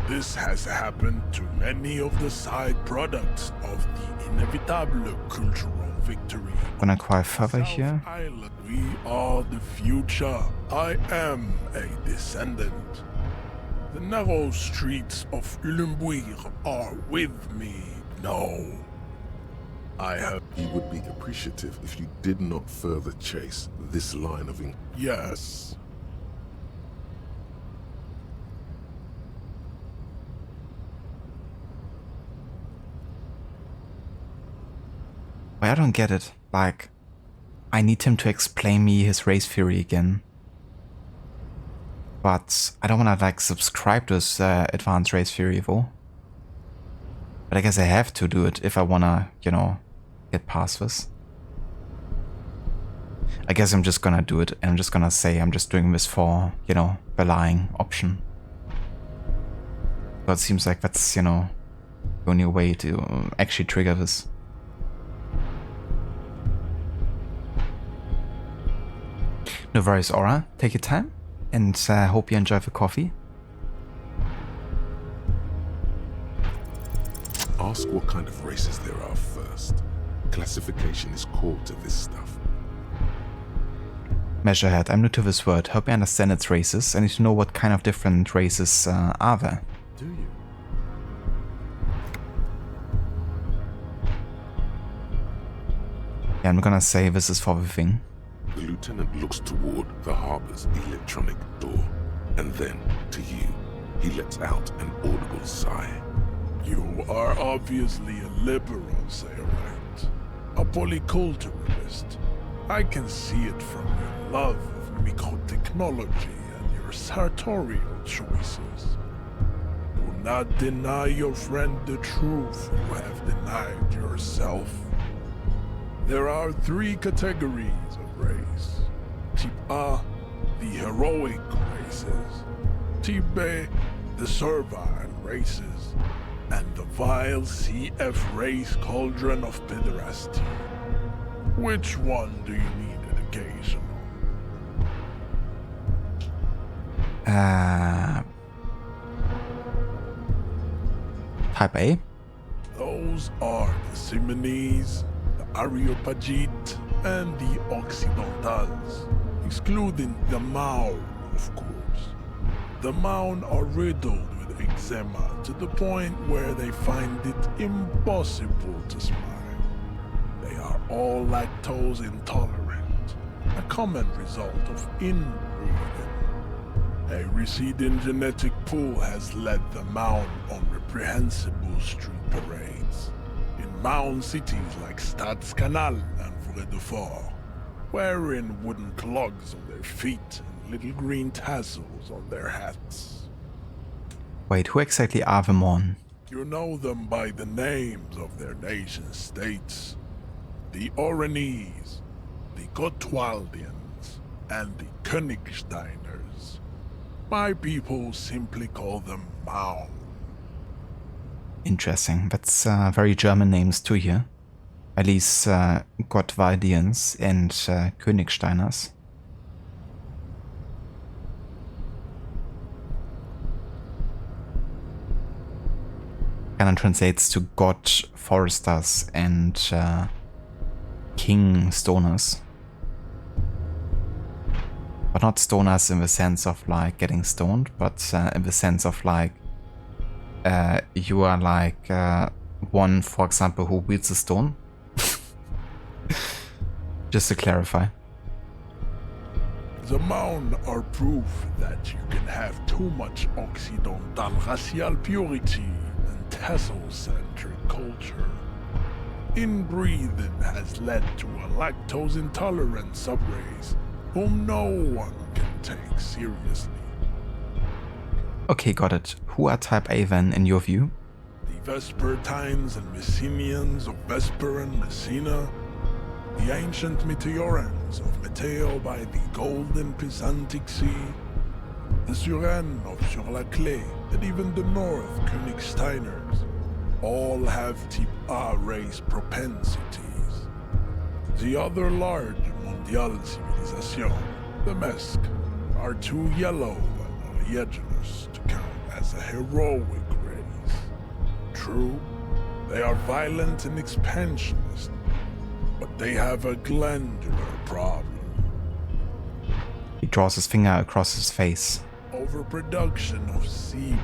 This has happened to many of the side products of the inevitable cultural victory. Gonna inquire further here. Island. We are the future. I am a descendant. The narrow streets of Ulembuir are with me. No. I have... He would be appreciative if you did not further chase this line of ink. Yes. But I don't get it. Like, I need him to explain me his race theory again. But I don't wanna like subscribe to his advanced race theory though. But I guess I have to do it if I wanna, you know, get past this. I guess I'm just gonna do it, and I'm just gonna say I'm just doing this for, you know, the lying option. But it seems like that's, you know, the only way to actually trigger this. No worries, Aura. Take your time, and hope you enjoy the coffee. Ask what kind of races there are first. Classification is core to this stuff. Measurehead, I'm new to this word. Hope you understand its races. I need to know what kind of different races are there. Do you? Yeah, I'm gonna say this is for the thing. The lieutenant looks toward the harbor's electronic door, and then to you. He lets out an audible sigh. You are obviously a liberal, Sayorite. A polyculturalist. I can see it from your love of microtechnology and your sartorial choices. Do not deny your friend the truth you have denied yourself. There are 3 categories of race. Type A, the heroic races. Type B, the servile races. And the vile CF race cauldron of pederasty. Which one do you need an occasion on? Type A? Those are the Simonese, the Areopagite, and the Occidentals, excluding the Maun, of course. The Maun are riddled with eczema to the point where they find it impossible to smile. They are all lactose intolerant, a common result of inbreeding. A receding genetic pool has led the Maun on reprehensible street parades. In Maun cities like Stadskanal and Vredefort, wearing wooden clogs on their feet and little green tassels on their hats. Wait, who exactly are the Mon? You know them by the names of their nation-states. The Oranese, the Gotwaldians, and the Königsteiners. My people simply call them Maun. Interesting. That's very German names too here. At least Gottwaldians and Königsteiners. Kind of translates to God Foresters and King Stoners. But not stoners in the sense of like getting stoned, but in the sense of like you are like one, for example, who wields a stone. Just to clarify. The Maun are proof that you can have too much Occidental racial purity and tassel-centric culture. Inbreeding has led to a lactose-intolerant subrace whom no one can take seriously. Okay, got it. Who are Type A then, in your view? The Vespertines and Messenians of Vesper and Messina, the ancient Meteorans of Meteo by the golden Pisantic Sea, the Suren of Sur-la-Clé, and even the North Königsteiners, all have Type A race propensities. The other large Mondial civilization, the Mesk, are too yellow and oleaginous to count as a heroic race. True, they are violent and expansionist, but they have a glandular problem. He draws his finger across his face. Overproduction of sebum.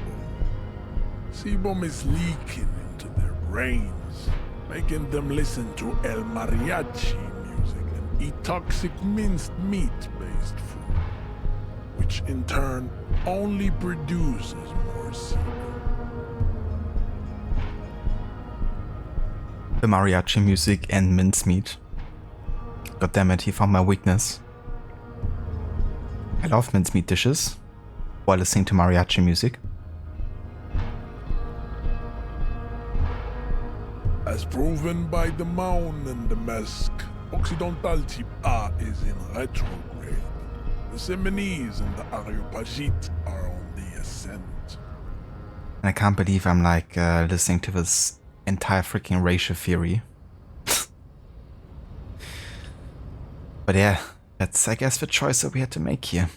Sebum is leaking into their brains, making them listen to El Mariachi music and eat toxic minced meat-based food, which in turn only produces more sebum. The mariachi music and mincemeat. God damn it, he found my weakness. I love mincemeat dishes while listening to mariachi music. As proven by the Maun and the Mesk, Occidental Type A is in retrograde. The Semenese and the Areopagite are on the ascent. And I can't believe I'm like listening to this entire freaking racial theory. But yeah, that's I guess the choice that we had to make here.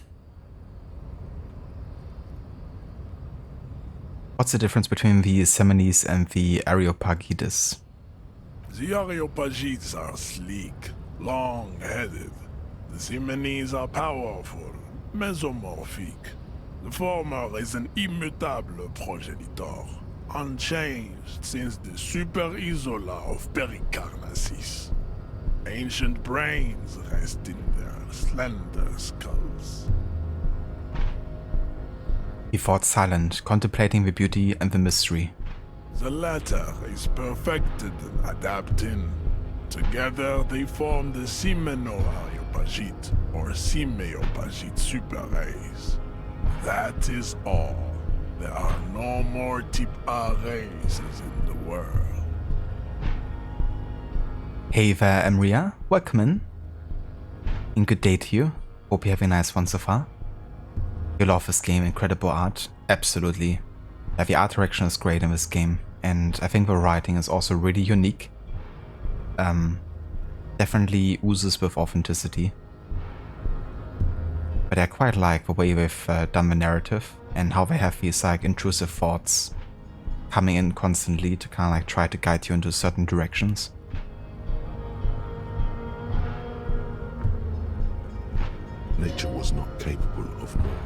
What's the difference between the Semenese and the Areopagites? The Areopagites are sleek, long-headed. The Semenese are powerful, mesomorphic. The former is an immutable progenitor, unchanged since the Super Isola of Pericarnassus. Ancient brains rest in their slender skulls. He fought silent, contemplating the beauty and the mystery. The latter is perfected and adapting. Together they form the Semeno-Areopagite or Simeopagite superrace. That is all. There are no more type A races in the world. Hey there, Emria. Welcome in. And good day to you. Hope you have a nice one so far. You love this game, incredible art. Absolutely. Yeah, the art direction is great in this game. And I think the writing is also really unique. Definitely oozes with authenticity. But I quite like the way they've done the narrative and how they have these like intrusive thoughts coming in constantly to kind of like try to guide you into certain directions. Nature was not capable of more.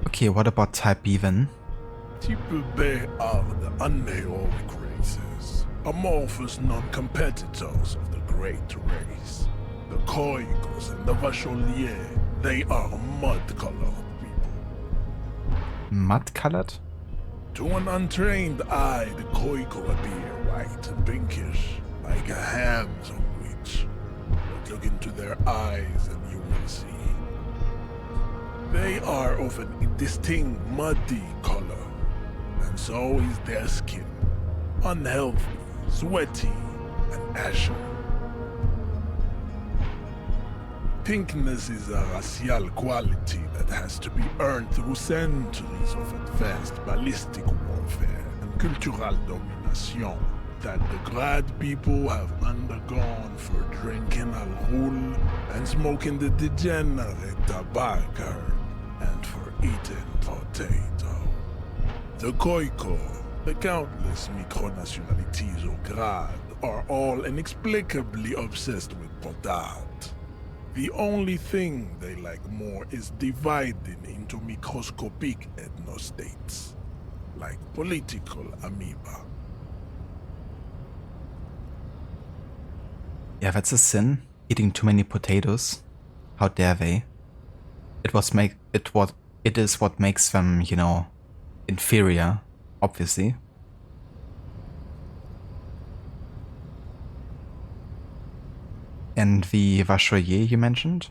Okay, what about Type B then? Type B are the unheroic races, amorphous non-competitors of the great race. The Koikos and the Vacholiers, they are mud-colored people. Mud-colored? To an untrained eye, the Koiko appear white and pinkish, like a ham sandwich. But look into their eyes and you will see. They are of an indistinct muddy color, and so is their skin. Unhealthy, sweaty, and ashen. Pinkness is a racial quality that has to be earned through centuries of advanced ballistic warfare and cultural domination that the Grad people have undergone for drinking al-Ghul and smoking the degenerate tobacco and for eating potato. The Koiko, the countless micronationalities of Grad are all inexplicably obsessed with potat. The only thing they like more is dividing into microscopic ethnostates, like political amoeba. Yeah, that's a sin. Eating too many potatoes. How dare they? It is what makes them, you know, inferior, obviously. And the Vacholier you mentioned?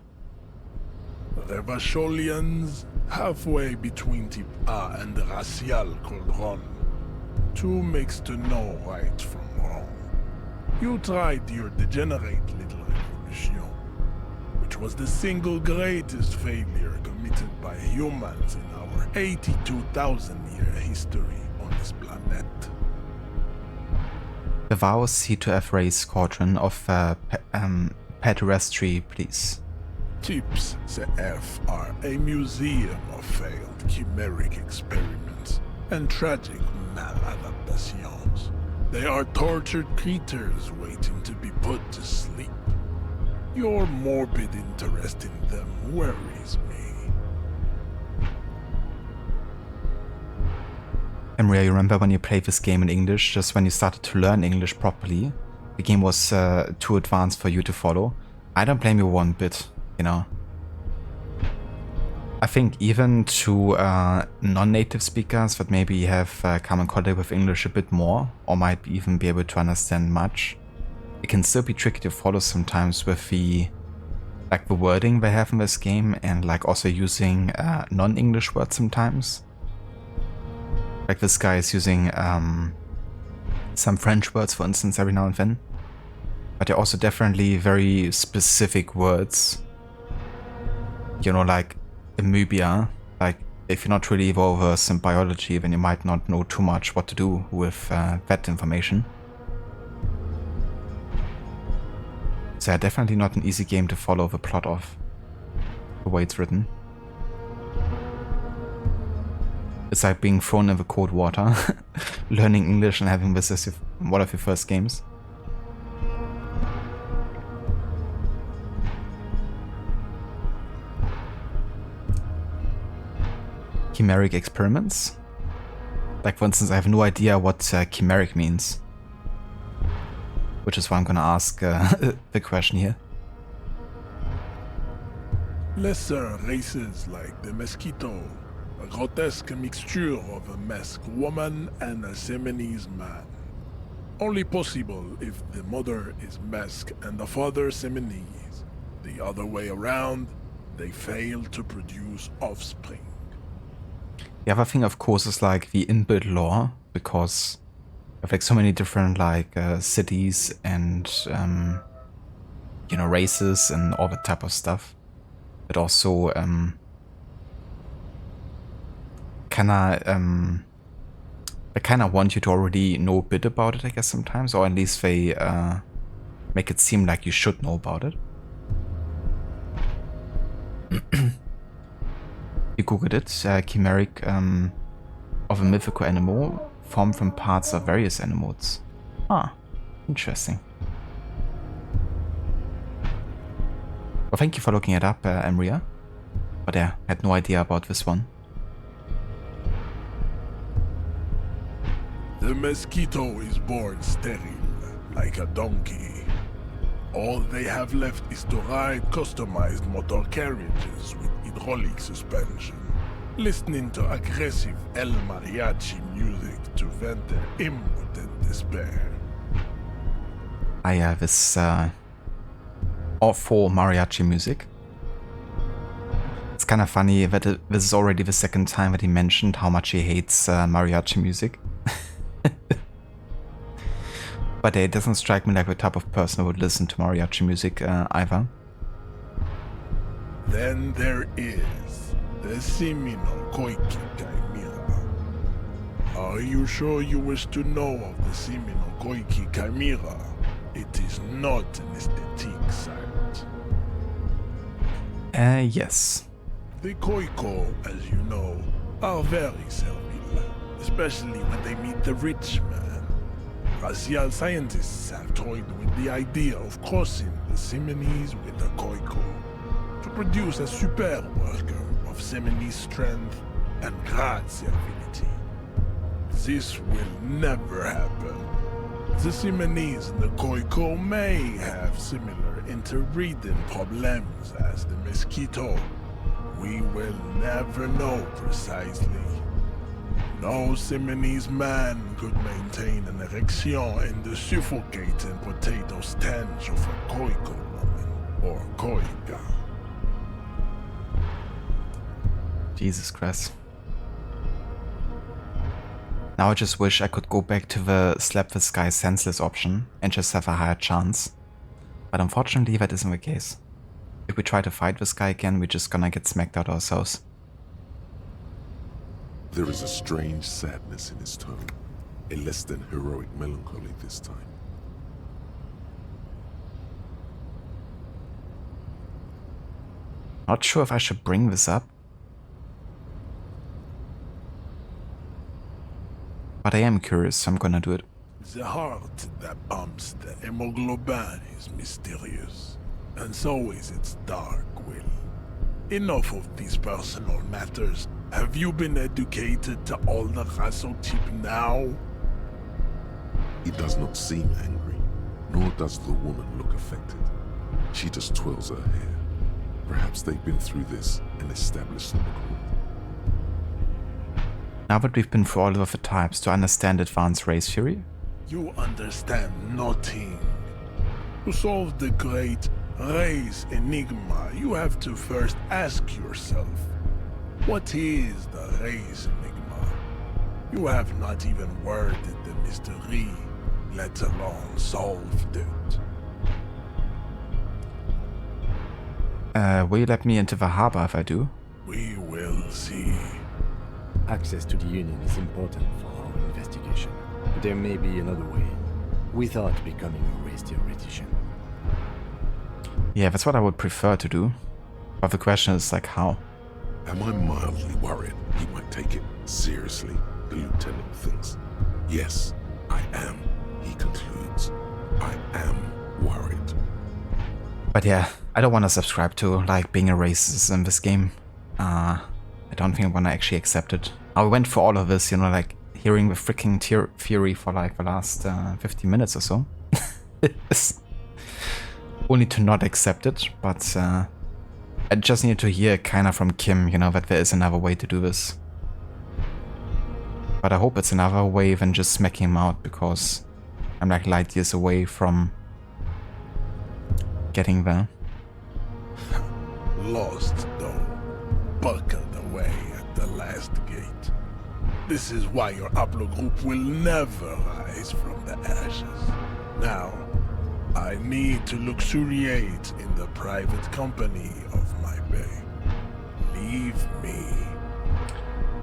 The Vacholians, halfway between type A and the racial cauldron. Two makes to know right from wrong. You tried your degenerate little revolution, which was the single greatest failure committed by humans in our 82,000-year history on this planet. The vows C2F race squadron of pederastry, please. Tips CF are a museum of failed chimeric experiments and tragic maladaptations. They are tortured creatures waiting to be put to sleep. Your morbid interest in them worries me. Emria, you remember when you played this game in English, just when you started to learn English properly? The game was too advanced for you to follow. I don't blame you one bit, you know. I think even to non-native speakers that maybe have come in contact with English a bit more, or might even be able to understand much, it can still be tricky to follow sometimes with the wording they have in this game, and like also using non-English words sometimes. Like this guy is using some French words, for instance, every now and then. But they're also definitely very specific words. You know, like amoeba. Like, if you're not really well-versed in biology, then you might not know too much what to do with that information. So yeah, definitely not an easy game to follow the plot of, the way it's written. It's like being thrown in the cold water, learning English and having this as one of your first games. Chimeric experiments? Like, for instance, I have no idea what chimeric means. Which is why I'm gonna ask the question here. Lesser races like the mosquito, a grotesque mixture of a masked woman and a Seminese man. Only possible if the mother is masked and the father Seminese. The other way around, they fail to produce offspring. The other thing, of course, is like the inbuilt lore, because of like so many different like cities and you know, races and all that type of stuff. But also they kind of want you to already know a bit about it, I guess, sometimes, or at least they make it seem like you should know about it. You googled it, chimeric of a mythical animal formed from parts of various animals. Ah, interesting. Well, thank you for looking it up, Emria. But yeah, I had no idea about this one. The mosquito is born sterile, like a donkey. All they have left is to ride customized motor carriages with hydraulic suspension, listening to aggressive El Mariachi music to vent their impotent despair. I have this awful mariachi music. It's kind of funny that this is already the second time that he mentioned how much he hates mariachi music. But it doesn't strike me like the type of person who would listen to mariachi music either. Then there is the Seminole Koiki Chimera. Are you sure you wish to know of the Seminole Koiki Chimera? It is not an aesthetic site. Yes. The Koiko, as you know, are very servile, especially when they meet the rich man. Racial scientists have toyed with the idea of crossing the Seminese with the Koiko to produce a super worker of Seminese strength and great servility. This will never happen. The Seminese and the Koiko may have similar interbreeding problems as the mosquito. We will never know precisely. No Seminese man could maintain an erection in the suffocating potato stench of a Koiko woman or Koika. Jesus Christ. Now I just wish I could go back to the slap this guy senseless option and just have a higher chance. But unfortunately that isn't the case. If we try to fight this guy again, we're just gonna get smacked out ourselves. There is a strange sadness in his tone, a less than heroic melancholy this time. Not sure if I should bring this up. But I am curious, so I'm gonna do it. The heart that pumps the hemoglobin is mysterious, and so is its dark will. Enough of these personal matters. Have you been educated to all the Rasotype now? He does not seem angry, nor does the woman look affected. She just twirls her hair. Perhaps they've been through this and established an accord. Now that we've been through all of the types to understand advanced race theory, You understand nothing. To solve the great race enigma, you have to first ask yourself, what is the race enigma? You have not even worded the mystery, let alone solved it. Will you let me into the harbor if I do? We will see. Access to the Union is important for our investigation. But there may be another way without becoming a race theoretician. Yeah, that's what I would prefer to do. But the question is, like, how? Am I mildly worried he might take it seriously? The lieutenant thinks. Yes, I am, he concludes. I am worried. But yeah, I don't want to subscribe to, like, being a racist in this game. I don't think I'm gonna actually accept it. I went through all of this, you know, like, hearing the freaking theory for, like, the last 15 minutes or so. Only to not accept it, but I just need to hear kind of from Kim, you know, that there is another way to do this. But I hope it's another way than just smacking him out, because I'm like light years away from getting there. Lost, though. Buckled away at the last gate. This is why your haplogroup will never rise from the ashes. Now, I need to luxuriate in the private company of my bay. Leave me.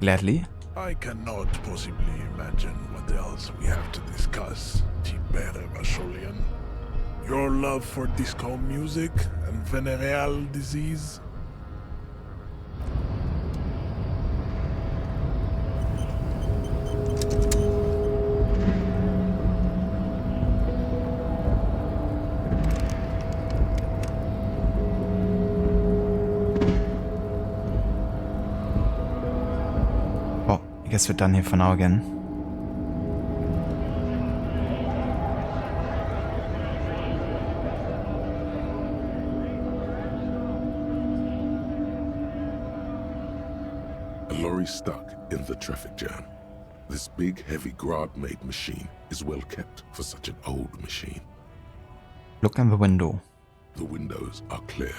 Gladly. I cannot possibly imagine what else we have to discuss, Tibere Vacholian. Your love for disco music and venereal disease? I guess we're done here for now again. A lorry stuck in the traffic jam. This big, heavy Grad-made machine is well kept for such an old machine. Look in the window. The windows are clear.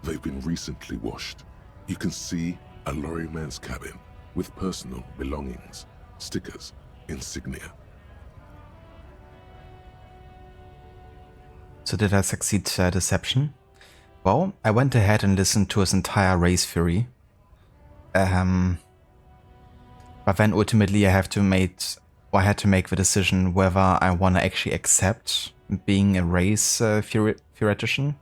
They've been recently washed. You can see a lorryman's cabin with personal belongings, stickers, insignia. So did I succeed deception? Well, I went ahead and listened to his entire race theory. But then ultimately I had to make the decision whether I want to actually accept being a race theoretician,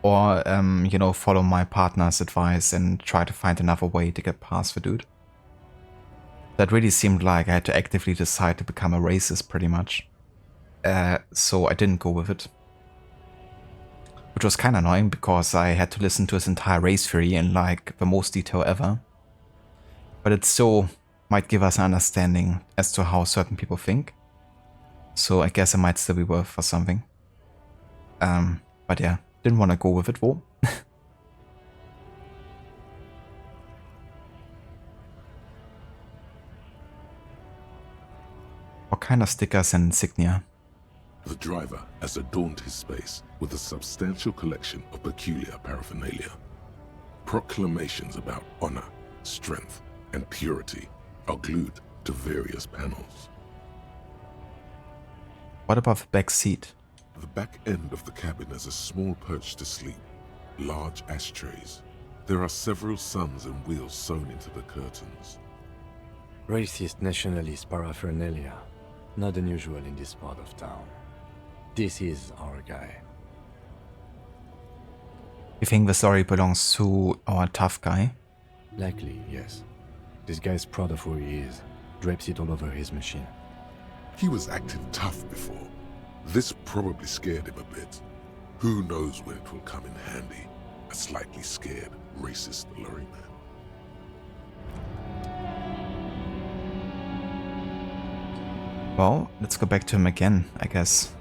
or you know, follow my partner's advice and try to find another way to get past the dude. That really seemed like I had to actively decide to become a racist, pretty much. So I didn't go with it. Which was kind of annoying, because I had to listen to his entire race theory in, like, the most detail ever. But it still might give us an understanding as to how certain people think. So I guess it might still be worth for something. But yeah, didn't want to go with it though. What kind of stickers and insignia? The driver has adorned his space with a substantial collection of peculiar paraphernalia. Proclamations about honor, strength, and purity are glued to various panels. What about the back seat? The back end of the cabin has a small perch to sleep, large ashtrays. There are several suns and wheels sewn into the curtains. Racist nationalist paraphernalia. Not unusual in this part of town. This is our guy. You think the story belongs to our tough guy? Likely, yes. This guy's proud of who he is. Drapes it all over his machine. He was acting tough before. This probably scared him a bit. Who knows when it will come in handy? A slightly scared, racist lorryman. Well, let's go back to him again, I guess.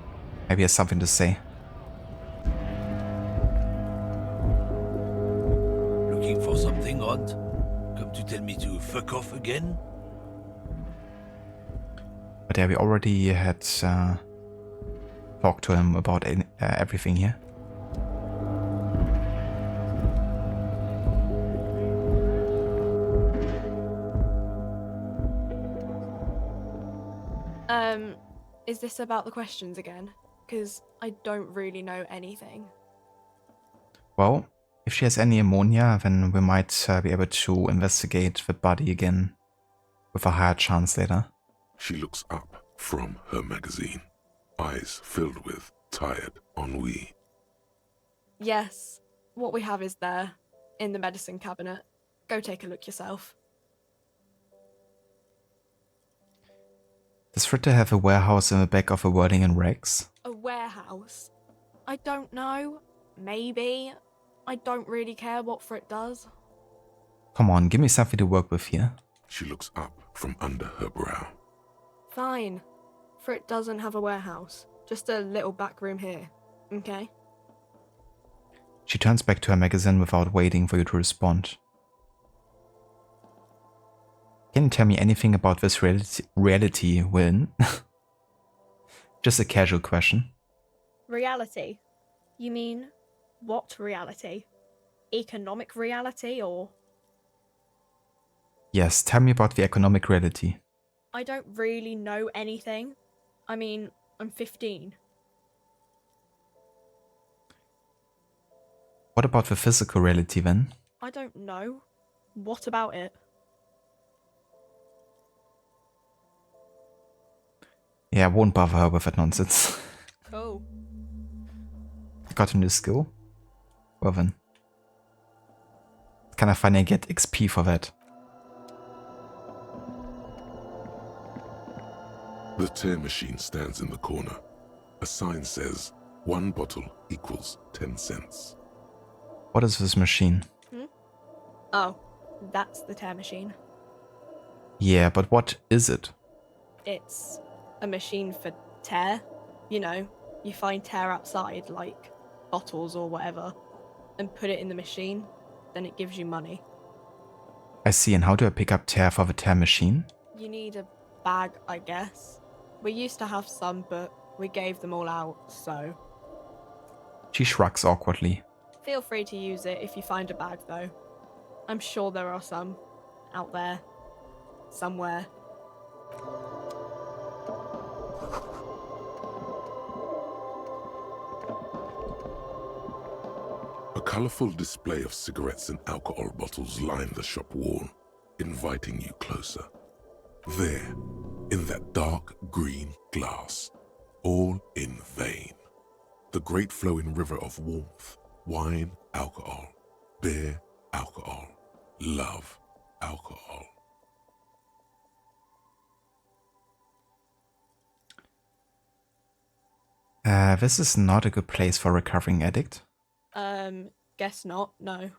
Maybe he has something to say. Looking for something odd? Come to tell me to fuck off again? But yeah, we already had talked to him about everything here. Is this about the questions again? Because I don't really know anything. Well, If she has any ammonia, then we might be able to investigate the body again with a higher chance later. She looks up from her magazine, eyes filled with tired ennui. Yes, what we have is there, in the medicine cabinet. Go take a look yourself. Does Fritter have a warehouse in the back of a whirling in rags? A warehouse? I don't know. Maybe. I don't really care what Frit does. Come on, give me something to work with here. She looks up from under her brow. Fine. Frit doesn't have a warehouse. Just a little back room here. Okay? She turns back to her magazine without waiting for you to respond. Can you tell me anything about this reality, Win? Just a casual question. Reality? You mean, what reality? Economic reality, or...? Yes, tell me about the economic reality. I don't really know anything. I mean, I'm 15. What about the physical reality then? I don't know. What about it? Yeah, I won't bother her with that nonsense. Cool. Got a new skill? Well then. Can I finally get XP for that? The tear machine stands in the corner. A sign says, 1 bottle equals 10 cents. What is this machine? Oh, that's the tear machine. Yeah, but what is it? It's a machine for tear. You know, you find tear outside, like bottles or whatever, and put it in the machine, then it gives you money. I see, and how do I pick up tear for the tear machine? You need a bag, I guess. We used to have some, but we gave them all out, so... She shrugs awkwardly. Feel free to use it if you find a bag, though. I'm sure there are some out there, somewhere. A colourful display of cigarettes and alcohol bottles line the shop wall, inviting you closer. There, in that dark green glass, all in vain. The great flowing river of warmth, wine, alcohol, beer, alcohol, love, alcohol. This is not a good place for a recovering addict. Guess not, no.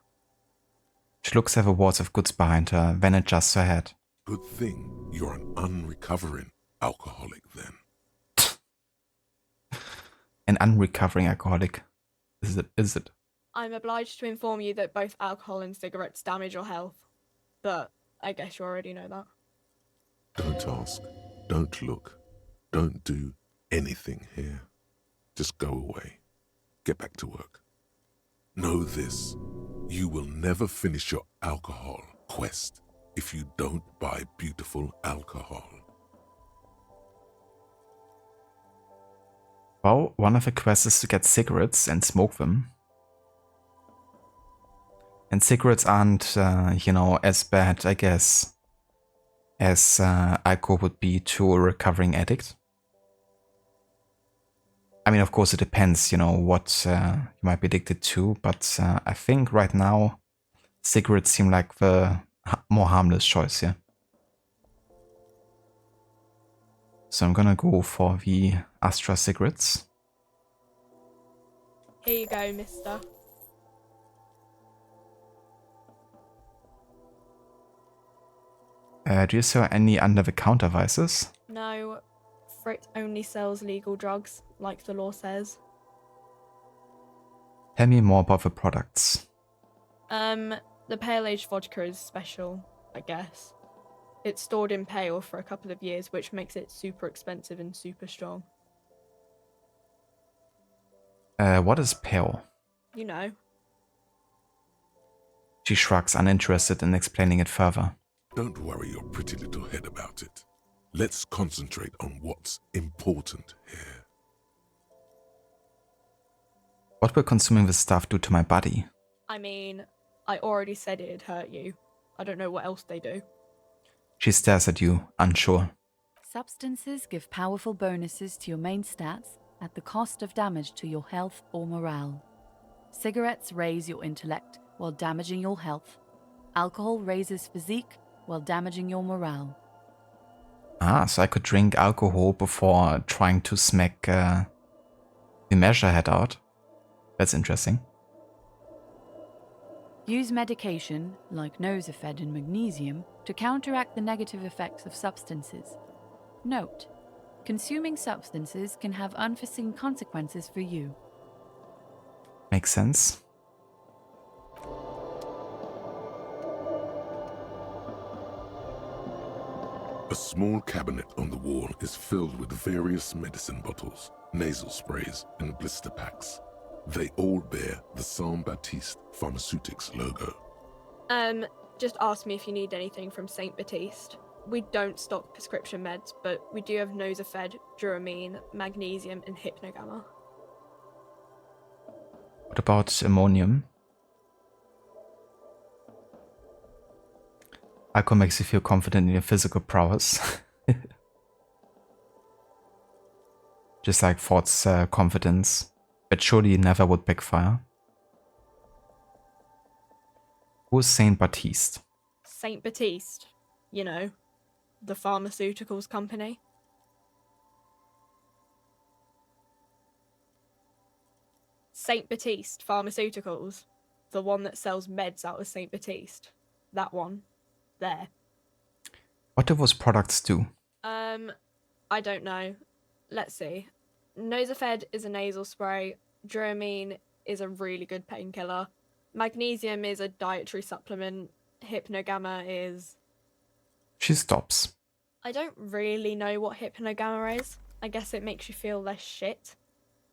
She looks at the walls of goods behind her, then adjusts her head. Good thing you're an unrecovering alcoholic then. An unrecovering alcoholic. Is it? I'm obliged to inform you that both alcohol and cigarettes damage your health. But I guess you already know that. Don't ask, don't look, don't do anything here. Just go away. Get back to work. Know this, you will never finish your alcohol quest if you don't buy beautiful alcohol. Well, one of the quests is to get cigarettes and smoke them. And cigarettes aren't, as bad, I guess, as alcohol would be to a recovering addict. I mean, of course, it depends, what you might be addicted to, but I think right now, cigarettes seem like the more harmless choice here. So I'm gonna go for the Astra cigarettes. Here you go, mister. Do you sell any under-the-counter vices? No, Frit only sells legal drugs, like the law says. Tell me more about the products. The pale aged vodka is special, I guess. It's stored in pale for a couple of years, which makes it super expensive and super strong. What is pale? You know. She shrugs, uninterested in explaining it further. Don't worry your pretty little head about it. Let's concentrate on what's important here. What will consuming this stuff do to my body? I mean, I already said it'd hurt you. I don't know what else they do. She stares at you, unsure. Substances give powerful bonuses to your main stats at the cost of damage to your health or morale. Cigarettes raise your intellect while damaging your health. Alcohol raises physique while damaging your morale. Ah, so I could drink alcohol before trying to smack the measure head out. That's interesting. Use medication, like Nosafed and magnesium, to counteract the negative effects of substances. Note: consuming substances can have unforeseen consequences for you. Makes sense. A small cabinet on the wall is filled with various medicine bottles, nasal sprays, and blister packs. They all bear the Saint Baptiste Pharmaceutics logo. Just ask me if you need anything from Saint Baptiste. We don't stock prescription meds, but we do have Nosafed, Duramine, magnesium, and Hypnogamma. What about ammonium? Alcohol makes you feel confident in your physical prowess. Just like Ford's confidence, but surely it never would backfire. Who's Saint Baptiste? Saint Baptiste, you know, the pharmaceuticals company. Saint Baptiste Pharmaceuticals, the one that sells meds out of Saint Baptiste. That one. There. What do those products do? I don't know. Let's see. Nosafed is a nasal spray. Duramine is a really good painkiller. Magnesium is a dietary supplement. Hypnogamma is... She stops. I don't really know what Hypnogamma is. I guess it makes you feel less shit.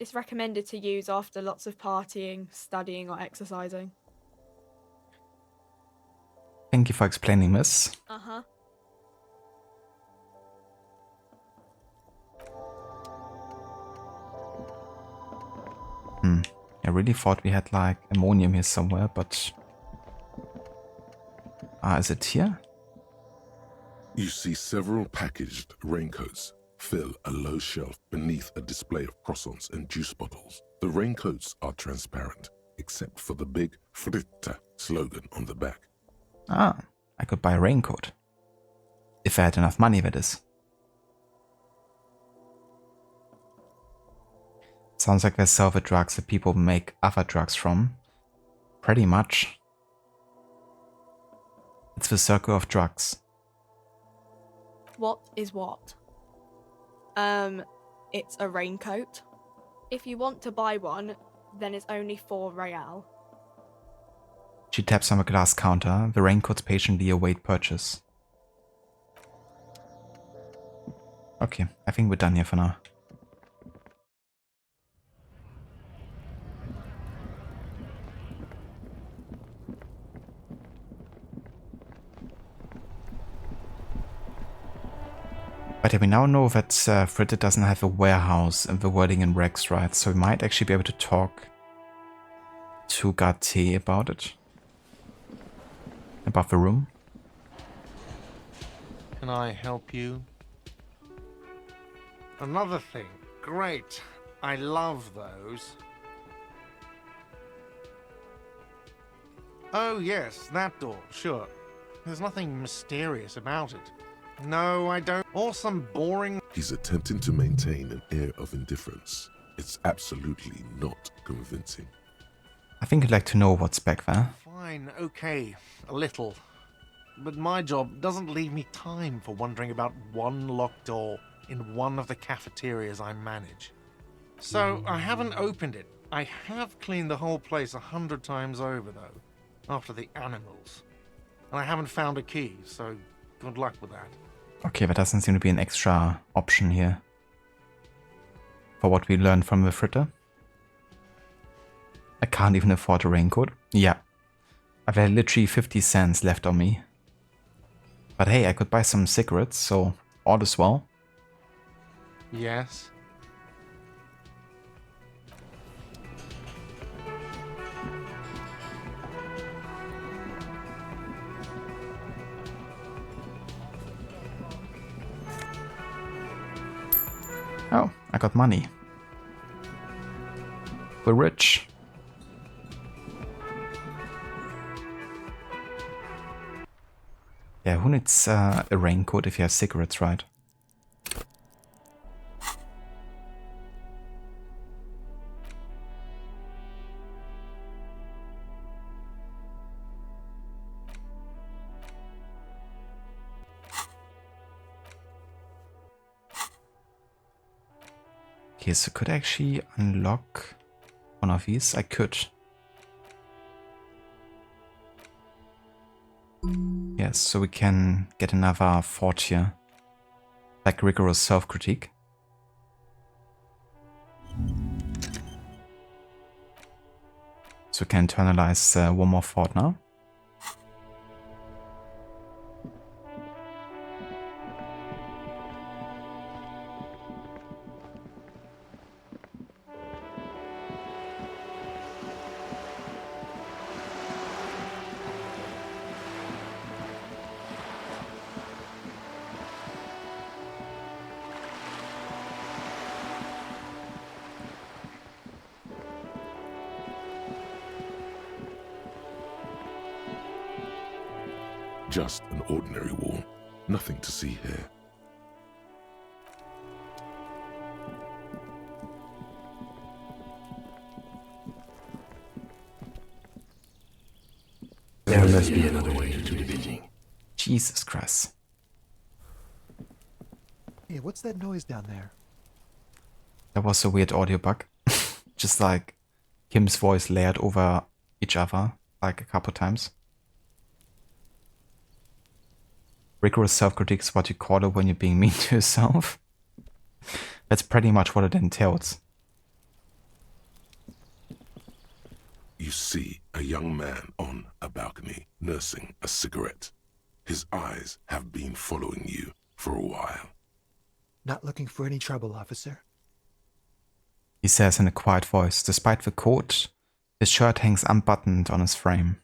It's recommended to use after lots of partying, studying, or exercising. Thank you for explaining, miss. Uh-huh. I really thought we had like ammonium here somewhere, but... is it here? You see several packaged raincoats fill a low shelf beneath a display of croissants and juice bottles. The raincoats are transparent, except for the big Fritta slogan on the back. Ah, I could buy a raincoat. If I had enough money, that is. Sounds like they sell the drugs that people make other drugs from. Pretty much. It's the circle of drugs. What is what? It's a raincoat. If you want to buy one, then it's only 4 real. She taps on the glass counter. The raincoats patiently await purchase. Okay, I think we're done here for now. But we now know that Fritte doesn't have a warehouse in the Whirling in Rex, right? So we might actually be able to talk to Garte about it. About the room. Can I help you? Another thing. Great. I love those. Oh yes, that door, sure. There's nothing mysterious about it. No, I don't. Or some boring... He's attempting to maintain an air of indifference. It's absolutely not convincing. I think I'd like to know what's back there. Fine, okay, a little. But my job doesn't leave me time for wondering about one locked door in one of the cafeterias I manage. So I haven't opened it. I have cleaned the whole place 100 times over, though, after the animals. And I haven't found a key, so good luck with that. Okay, there doesn't seem to be an extra option here. For what we learned from the Fritte. I can't even afford a raincoat. Yeah. I've had literally 50 cents left on me. But hey, I could buy some cigarettes, so all is well. Yes. Oh, I got money. We're rich. Yeah, who needs a raincoat if you have cigarettes, right? Okay, so could I actually unlock one of these? I could. Yes, so we can get another thought here. Like rigorous self-critique. So we can internalize one more thought now. Just an ordinary wall. Nothing to see here. There must be another way to the building. Jesus Christ. Hey, what's that noise down there? That was a weird audio bug. Just like Kim's voice layered over each other like a couple times. Rigorous self-critique is what you call it when you're being mean to yourself. That's pretty much what it entails. You see a young man on a balcony nursing a cigarette. His eyes have been following you for a while. Not looking for any trouble, officer. He says in a quiet voice. Despite the coat, his shirt hangs unbuttoned on his frame.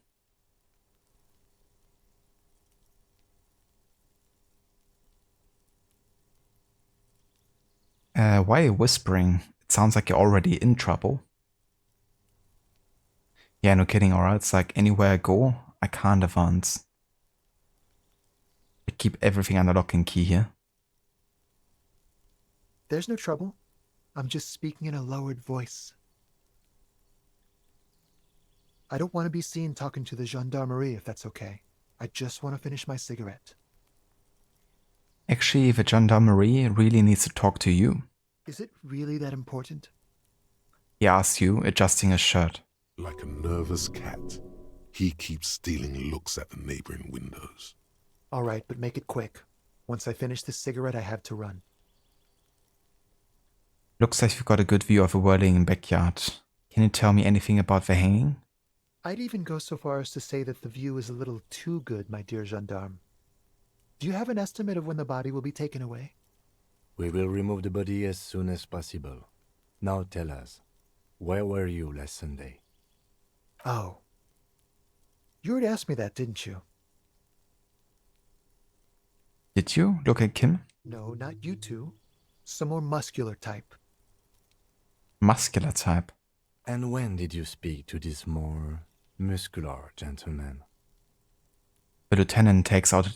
Why are you whispering? It sounds like you're already in trouble. Yeah, no kidding, alright? It's like anywhere I go, I can't advance. I keep everything under lock and key here. There's no trouble. I'm just speaking in a lowered voice. I don't want to be seen talking to the gendarmerie if that's okay. I just want to finish my cigarette. Actually, the gendarmerie really needs to talk to you. Is it really that important? He asks you, adjusting his shirt. Like a nervous cat, he keeps stealing looks at the neighboring windows. All right, but make it quick. Once I finish this cigarette, I have to run. Looks like you've got a good view of a whirling backyard. Can you tell me anything about the hanging? I'd even go so far as to say that the view is a little too good, my dear gendarme. Do you have an estimate of when the body will be taken away? We will remove the body as soon as possible. Now tell us, where were you last Sunday? Oh. You already asked me that, didn't you? Did you look at Kim? No, not you two. Some more muscular type. Muscular type. And when did you speak to this more muscular gentleman? The lieutenant takes out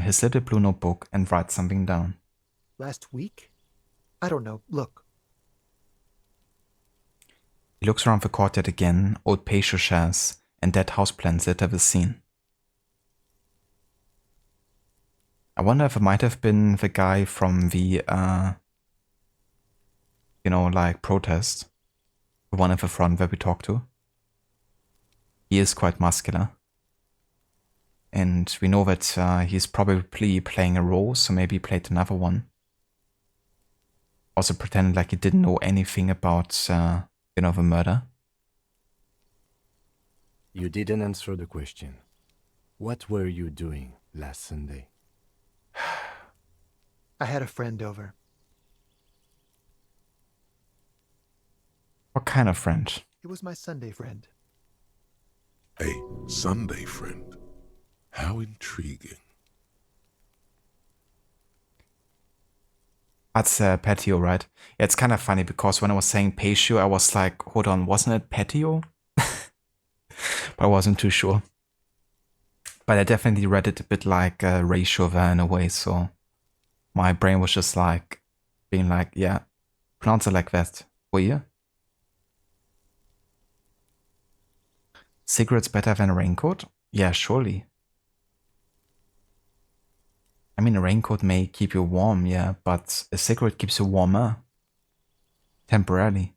his little blue notebook and writes something down. Last week? I don't know. Look. He looks around the courtyard again, old patio chairs and dead houseplants litter the scene. I wonder if it might have been the guy from the, protest. The one at the front where we talked to. He is quite muscular. And we know that he's probably playing a role, so maybe he played another one. Also pretended like he didn't know anything about, the murder. You didn't answer the question. What were you doing last Sunday? I had a friend over. What kind of friend? It was my Sunday friend. A Sunday friend? How intriguing. That's patio, right? Yeah, it's kind of funny because when I was saying patio, I was like, hold on, wasn't it patio? But I wasn't too sure. But I definitely read it a bit like Ray Chauvin in a way, so my brain was just like, being like, yeah, pronounce it like that, will you? Cigarettes better than a raincoat? Yeah, surely. I mean, a raincoat may keep you warm, yeah, but a cigarette keeps you warmer. Temporarily.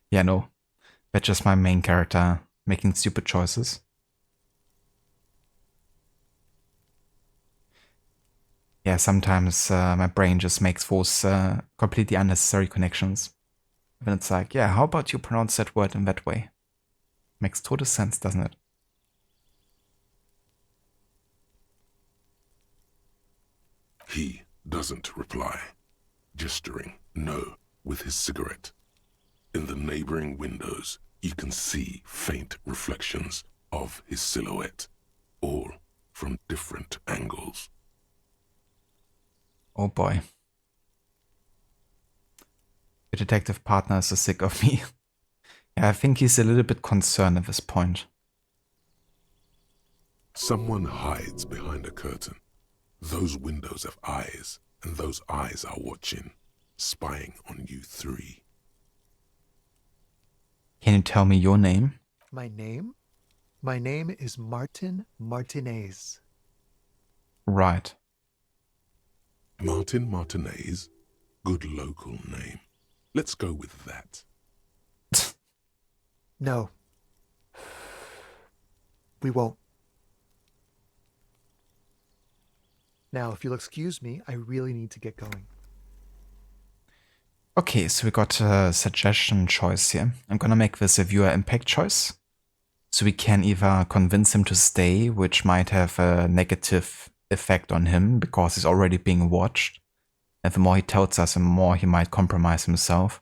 Yeah, no. That's just my main character making stupid choices. Yeah, sometimes my brain just makes those completely unnecessary connections. And it's like, yeah, how about you pronounce that word in that way? Makes total sense, doesn't it? He doesn't reply, gesturing no with his cigarette. In the neighboring windows, you can see faint reflections of his silhouette, all from different angles. Oh boy. Your detective partner is so sick of me. Yeah, I think he's a little bit concerned at this point. Someone hides behind a curtain. Those windows have eyes, and those eyes are watching, spying on you three. Can you tell me your name? My name? My name is Martin Martinez. Right. Martin Martinez? Good local name. Let's go with that. No. We won't. Now, if you'll excuse me, I really need to get going. Okay, so we got a suggestion choice here. I'm gonna make this a viewer impact choice. So we can either convince him to stay, which might have a negative effect on him because he's already being watched. And the more he tells us, the more he might compromise himself.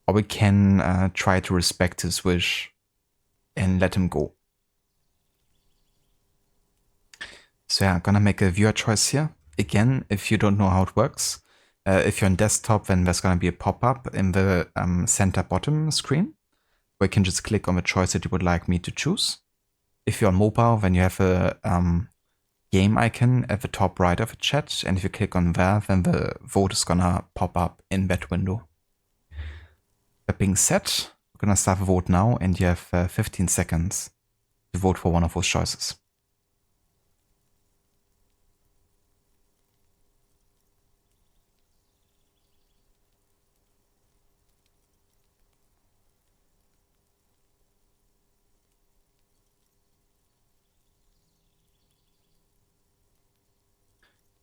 Or we can try to respect his wish and let him go. So yeah, I'm gonna make a viewer choice here. Again, if you don't know how it works, if you're on desktop, then there's gonna be a pop-up in the center bottom screen, where you can just click on the choice that you would like me to choose. If you're on mobile, then you have a game icon at the top right of the chat, and if you click on that, then the vote is gonna pop up in that window. That being said, we're gonna start the vote now, and you have 15 seconds to vote for one of those choices.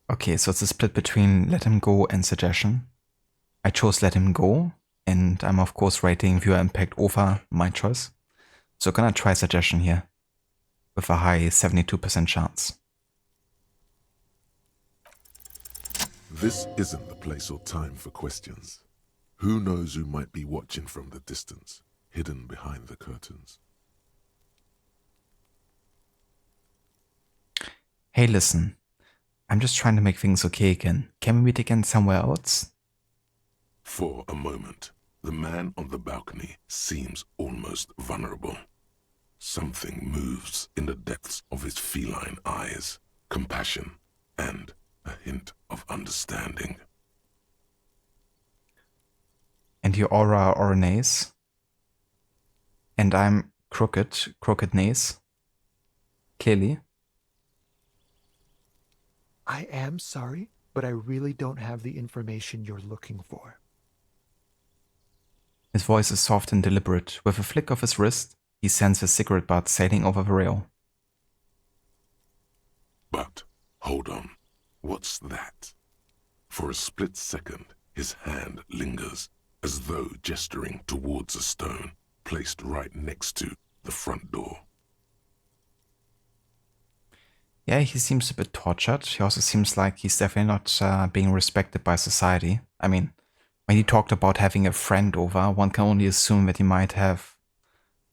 Okay, so it's a split between let him go and suggestion. I chose let him go, and I'm of course rating viewer impact over my choice. So I'm gonna try suggestion here with a high 72% chance. This isn't the place or time for questions. Who knows who might be watching from the distance, hidden behind the curtains? Hey, listen. I'm just trying to make things okay again. Can we meet again somewhere else? For a moment, the man on the balcony seems almost vulnerable. Something moves in the depths of his feline eyes, compassion and a hint of understanding. And your aura or nays? And I'm crooked nays. Clearly. I am sorry, but I really don't have the information you're looking for. His voice is soft and deliberate. With a flick of his wrist, he sends his cigarette butt sailing over the rail. But, hold on, what's that? For a split second, his hand lingers, as though gesturing towards a stone placed right next to the front door. Yeah, he seems a bit tortured. He also seems like he's definitely not being respected by society. I mean, when he talked about having a friend over, one can only assume that he might have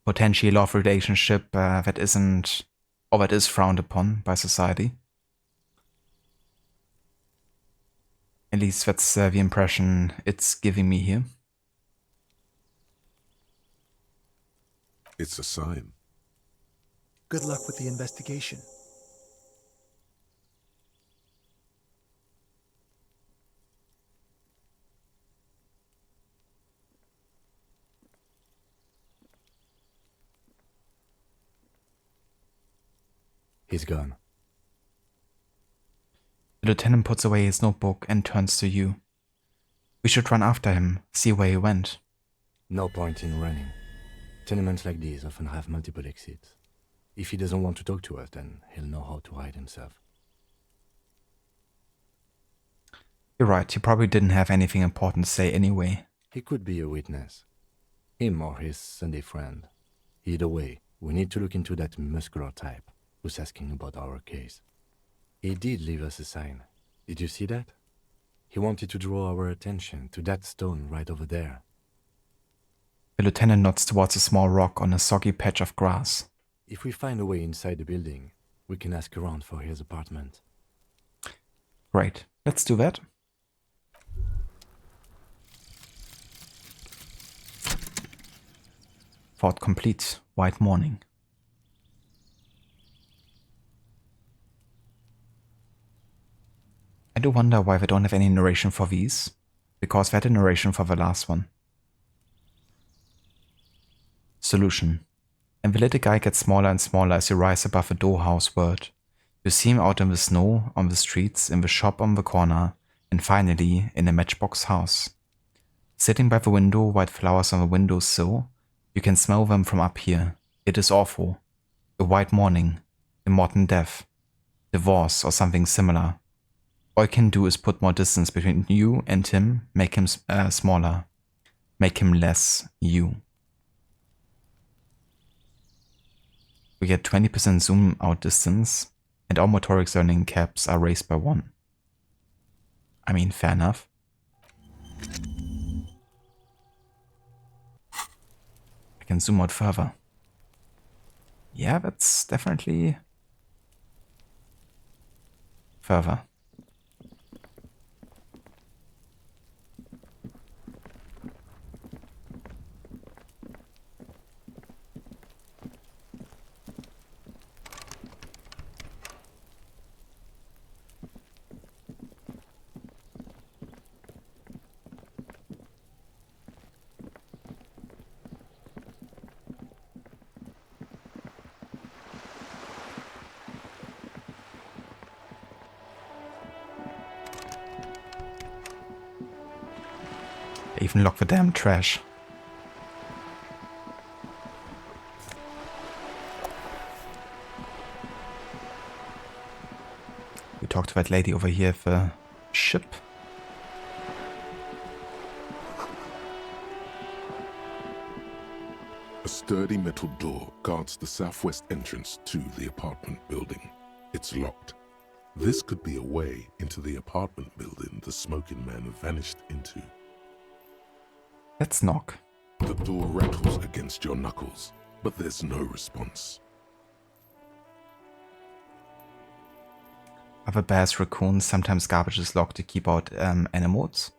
potentially a love relationship that isn't, or that is frowned upon by society. At least that's the impression it's giving me here. It's a sign. Good luck with the investigation. He's gone. The lieutenant puts away his notebook and turns to you. We should run after him, see where he went. No point in running. Tenements like these often have multiple exits. If he doesn't want to talk to us, then he'll know how to hide himself. You're right, he probably didn't have anything important to say anyway. He could be a witness. Him or his Sunday friend. Either way, we need to look into that muscular type who's asking about our case. He did leave us a sign. Did you see that? He wanted to draw our attention to that stone right over there. The lieutenant nods towards a small rock on a soggy patch of grass. If we find a way inside the building, we can ask around for his apartment. Great, let's do that. Thought complete. White morning. I do wonder why we don't have any narration for these, because we had a narration for the last one. Solution. And the little guy gets smaller and smaller as you rise above the doorhouse world. You see him out in the snow, on the streets, in the shop on the corner, and finally in a matchbox house. Sitting by the window, white flowers on the windowsill, you can smell them from up here. It is awful. A white morning, a modern death, divorce or something similar. All you can do is put more distance between you and him, make him smaller, make him less you. We get 20% zoom out distance, and all motoric learning caps are raised by 1. I mean, fair enough. I can zoom out further. Yeah, that's definitely further. I even lock the damn trash. We talked to that lady over here at the ship. A sturdy metal door guards the southwest entrance to the apartment building. It's locked. This could be a way into the apartment building the smoking man vanished into. Let's knock. The door rattles against your knuckles, but there's no response. Other bears, raccoons, sometimes garbage is locked to keep out animals.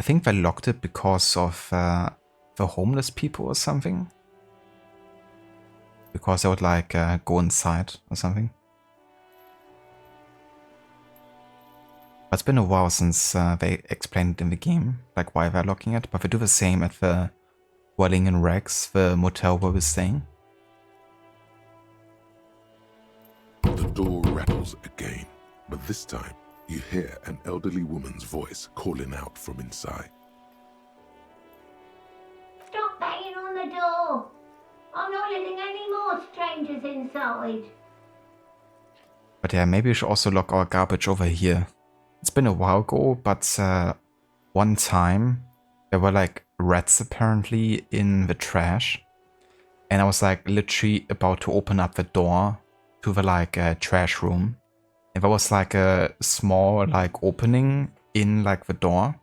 I think they locked it because of the homeless people or something. Because they would like go inside or something. But it's been a while since they explained it in the game, like why they're locking it. But they do the same at the Dwelling in Rags, the motel where we're staying. The door rattles again, but this time you hear an elderly woman's voice calling out from inside. Stop banging on the door. I'm not letting any more strangers inside. But yeah, maybe we should also lock our garbage over here. It's been a while ago, but one time there were like rats apparently in the trash. And I was like literally about to open up the door to the like trash room. And there was like a small like opening in like the door.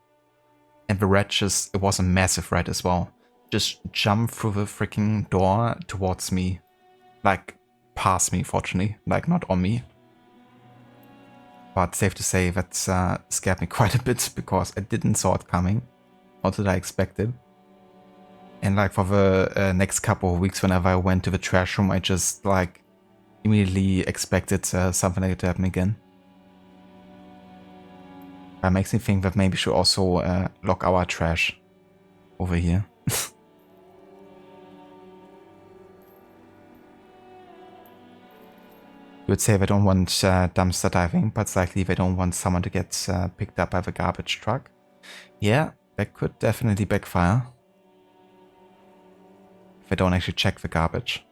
And the rat just, it was a massive rat as well, just jumped through the freaking door towards me. Like past me, fortunately, like not on me. But safe to say that scared me quite a bit because I didn't saw it coming. Not that I expected. And like for the next couple of weeks, whenever I went to the trash room, I just like immediately expected something like that to happen again. That makes me think that maybe we should also lock our trash over here. You would say they don't want dumpster diving, but it's likely they don't want someone to get picked up by the garbage truck. Yeah, that could definitely backfire. If they don't actually check the garbage.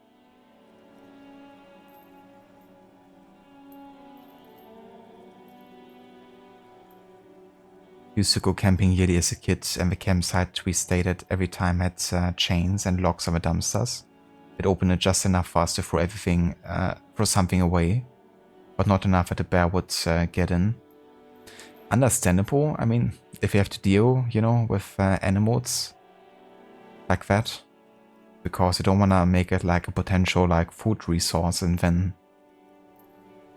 Used to go camping yearly as a kid, and the campsite we stayed at every time had chains and locks on the dumpsters. It opened it just enough for us to throw everything, throw something away, but not enough that the bear would get in. Understandable. I mean, if you have to deal, you know, with animals like that, because you don't want to make it like a potential like food resource, and then,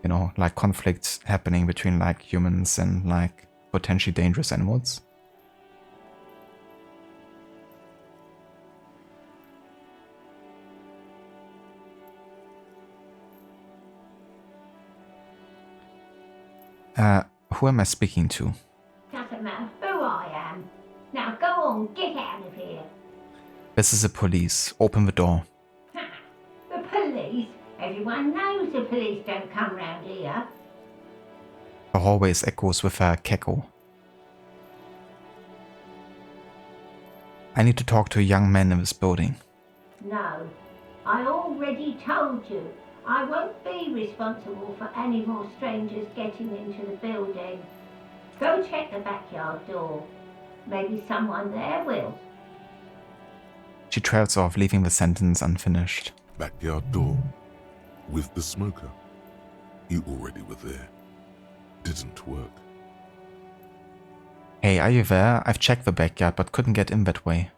you know, like conflicts happening between like humans and like potentially dangerous animals. Who am I speaking to? Doesn't matter who I am. Now go on, get out of here. This is the police. Open the door. The police? Everyone knows the police don't come round here. The hallway echoes with a cackle. I need to talk to a young man in this building. No, I already told you. I won't be responsible for any more strangers getting into the building. Go check the backyard door. Maybe someone there will. She trails off, leaving the sentence unfinished. Backyard door. With the smoker. You already were there. Didn't work. Hey, are you there? I've checked the backyard, but couldn't get in that way.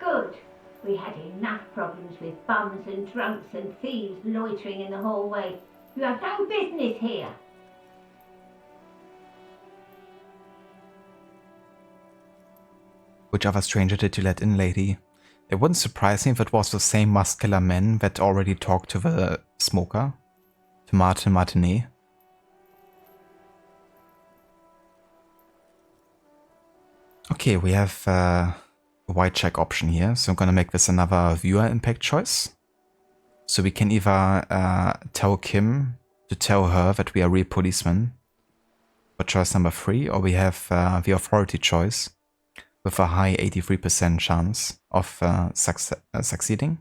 Good. We had enough problems with bums and drunks and thieves loitering in the hallway. You have no business here. Which other stranger did you let in, lady? It wouldn't surprise me if it was the same muscular man that already talked to the smoker. To Martin Martinet. Okay, we have a white check option here, so I'm gonna make this another viewer impact choice. So we can either tell Kim to tell her that we are real policemen for choice number 3, or we have the authority choice with a high 83% chance of succeeding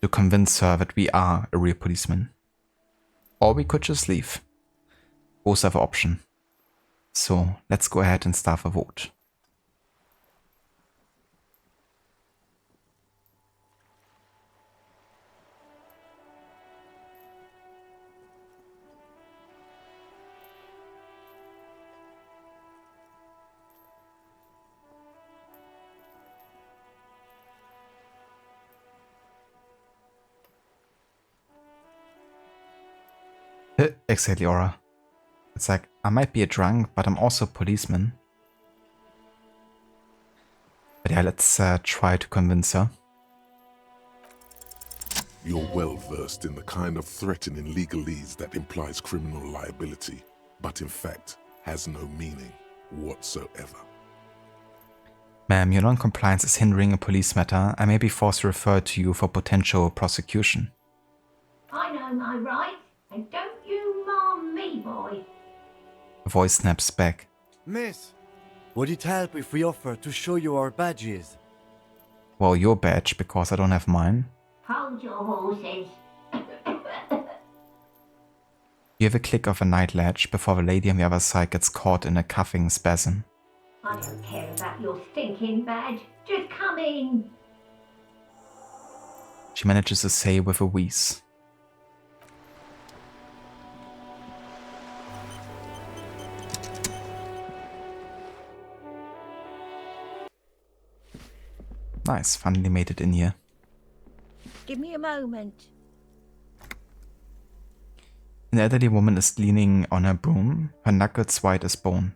to convince her that we are a real policeman. Or we could just leave. Both have an option. So let's go ahead and start the vote. Exactly, Aura. It's like, I might be a drunk, but I'm also a policeman. But yeah, let's try to convince her. You're well versed in the kind of threatening legalese that implies criminal liability, but in fact has no meaning whatsoever. Ma'am, your non-compliance is hindering a police matter. I may be forced to refer to you for potential prosecution. I know my rights, and don't you marm me, boy. The voice snaps back. Miss, would it help if we offer to show you our badges? Well, your badge, because I don't have mine. Hold your horses. You have a click of a night latch before the lady on the other side gets caught in a cuffing spasm. I don't care about your stinking badge. Just come in. She manages to say with a wheeze. Nice, finally made it in here. Give me a moment. An elderly woman is leaning on her broom, her knuckles white as bone.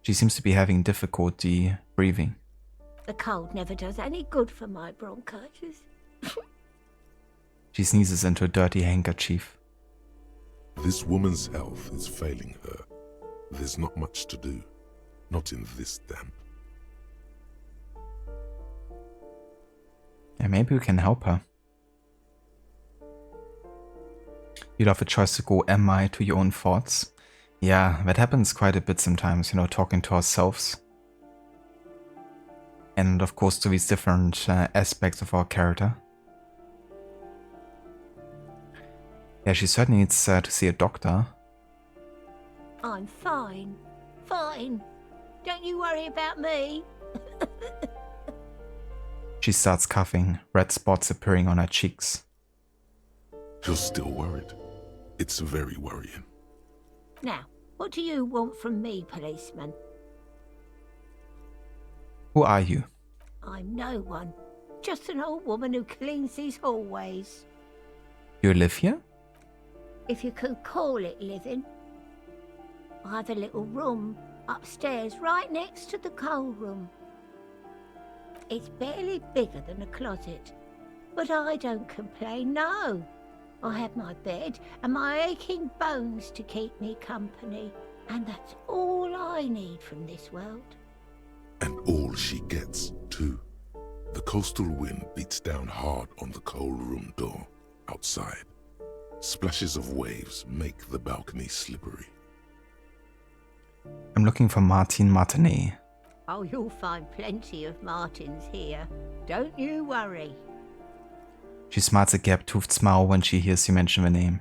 She seems to be having difficulty breathing. The cold never does any good for my bronchitis. She sneezes into a dirty handkerchief. This woman's health is failing her. There's not much to do. Not in this damp. Yeah, maybe we can help her. You'd have a choice to go MI to your own thoughts. Yeah, that happens quite a bit sometimes, you know, talking to ourselves. And of course to these different aspects of our character. Yeah, she certainly needs to see a doctor. I'm fine. Fine. Don't you worry about me. She starts coughing, red spots appearing on her cheeks. You're still worried. It's very worrying. Now, what do you want from me, policeman? Who are you? I'm no one. Just an old woman who cleans these hallways. You live here? If you could call it living. I have a little room upstairs right next to the coal room. It's barely bigger than a closet, but I don't complain, no. I have my bed and my aching bones to keep me company, and that's all I need from this world. And all she gets, too. The coastal wind beats down hard on the coal room door outside. Splashes of waves make the balcony slippery. I'm looking for Martin Martinet. Oh, you'll find plenty of Martins here. Don't you worry. She smiles a gap-toothed smile when she hears you mention the name.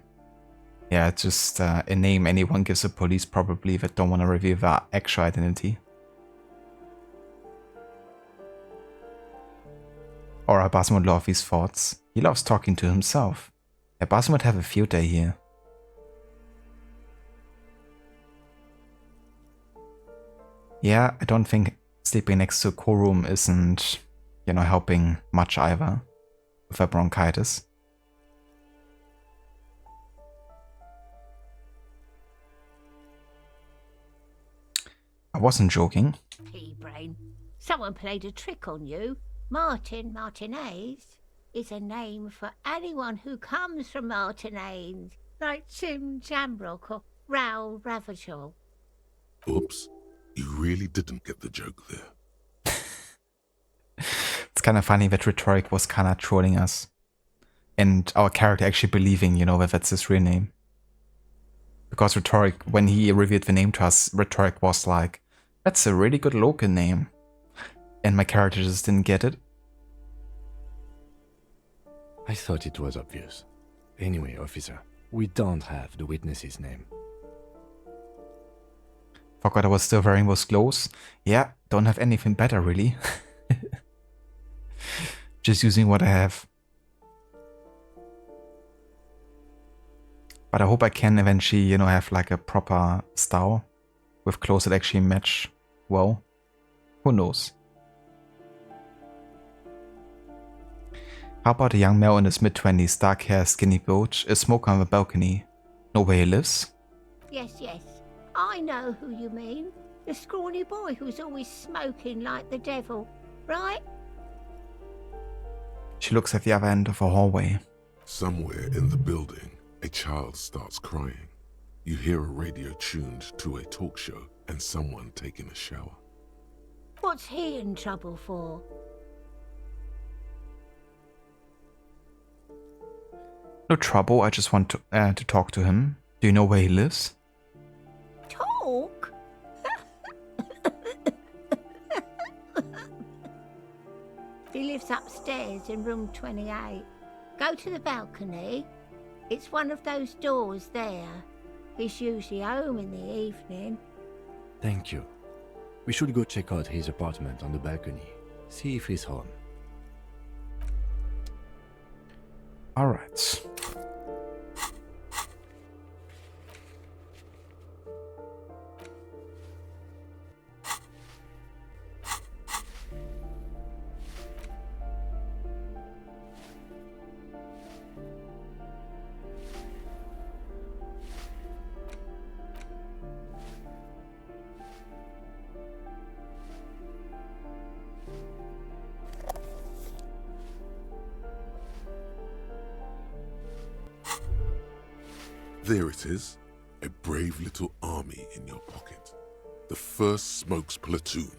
Yeah, it's just a name anyone gives the police probably that don't want to reveal their actual identity. Or Basim would love his thoughts. He loves talking to himself. Yeah, Basim would have a field day here. Yeah, I don't think sleeping next to a cool room isn't, you know, helping much either with her bronchitis. I wasn't joking. Pea-brain. Someone played a trick on you. Martinez is a name for anyone who comes from Martinez, like Jim Jamrock or Raoul Ravachol. Oops. You really didn't get the joke there. It's kind of funny that Rhetoric was kind of trolling us. And our character actually believing, you know, that that's his real name. Because Rhetoric, when he revealed the name to us, Rhetoric was like, that's a really good local name. And my character just didn't get it. I thought it was obvious. Anyway, officer, we don't have the witness's name. Forgot I was still wearing those clothes. Yeah, don't have anything better really. Just using what I have. But I hope I can eventually, you know, have like a proper style with clothes that actually match well. Who knows? How about a young male in his mid-20s, dark hair, skinny build, a smoker on the balcony? Know where he lives? Yes. I know who you mean. The scrawny boy who's always smoking like the devil, right? She looks at the other end of a hallway. Somewhere in the building, a child starts crying. You hear a radio tuned to a talk show and someone taking a shower. What's he in trouble for? No trouble, I just want to talk to him. Do you know where he lives? Talk? He lives upstairs in room 28. Go to the balcony. It's one of those doors there. He's usually home in the evening. Thank you. We should go check out his apartment on the balcony. See if he's home. Alright. There it is, a brave little army in your pocket. The 1st Smokes platoon.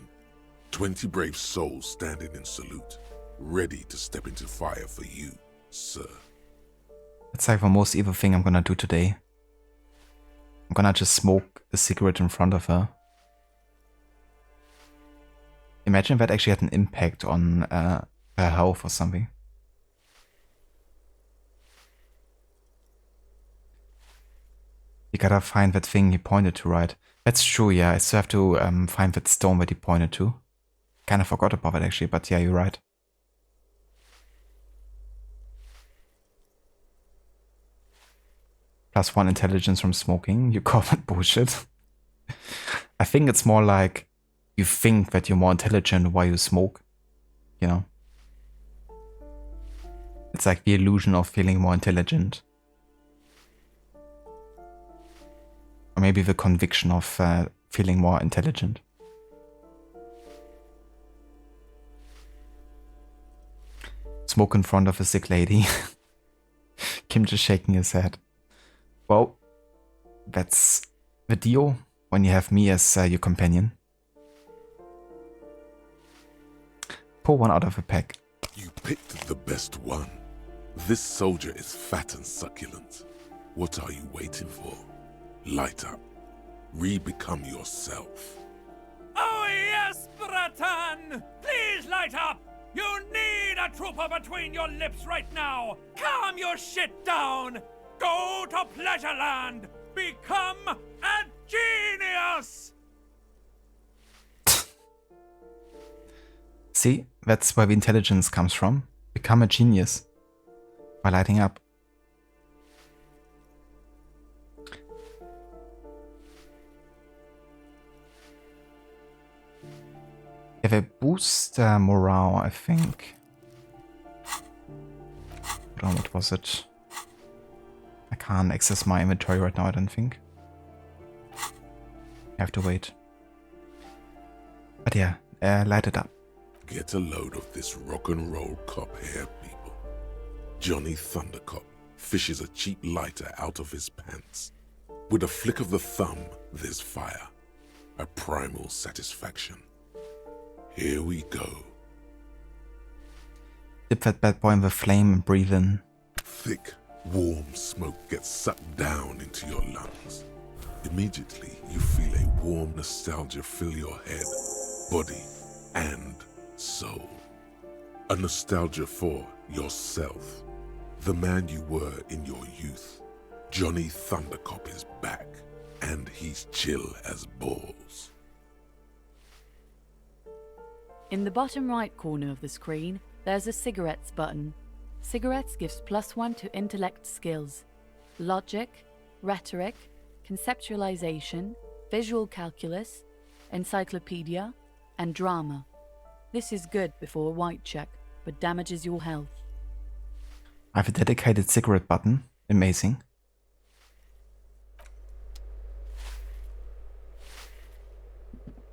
20 brave souls standing in salute, ready to step into fire for you, sir. It's like the most evil thing I'm gonna do today. I'm gonna just smoke a cigarette in front of her. Imagine if that actually had an impact on her health or something. You gotta find that thing he pointed to, right? That's true, yeah. I still have to find that stone that he pointed to. Kind of forgot about it actually, but yeah, you're right. +1 intelligence from smoking. You call that bullshit? I think it's more like you think that you're more intelligent while you smoke. You know? It's like the illusion of feeling more intelligent. Or maybe the conviction of feeling more intelligent. Smoke in front of a sick lady. Kim just shaking his head. Well, that's the deal when you have me as your companion. Pull one out of a pack. You picked the best one. This soldier is fat and succulent. What are you waiting for? Light up. Re-become yourself. Oh yes, Bratan! Please light up! You need a trooper between your lips right now! Calm your shit down! Go to Pleasureland! Become a genius! See, that's where the intelligence comes from. Become a genius. By lighting up. Yeah, they boost morale, I think. Hold on, what was it? I can't access my inventory right now, I don't think. I have to wait. But yeah, light it up. Get a load of this rock and roll cop here, people. Johnny Thundercop fishes a cheap lighter out of his pants. With a flick of the thumb, there's fire. A primal satisfaction. Here we go. Dip that bad boy in the flame and breathe in. Thick, warm smoke gets sucked down into your lungs. Immediately, you feel a warm nostalgia fill your head, body, and soul. A nostalgia for yourself. The man you were in your youth. Johnny Thundercop is back, and he's chill as balls. In the bottom right corner of the screen, there's a cigarettes button. Cigarettes gives +1 to intellect skills. Logic, rhetoric, conceptualization, visual calculus, encyclopedia, and drama. This is good before a white check, but damages your health. I have a dedicated cigarette button. Amazing.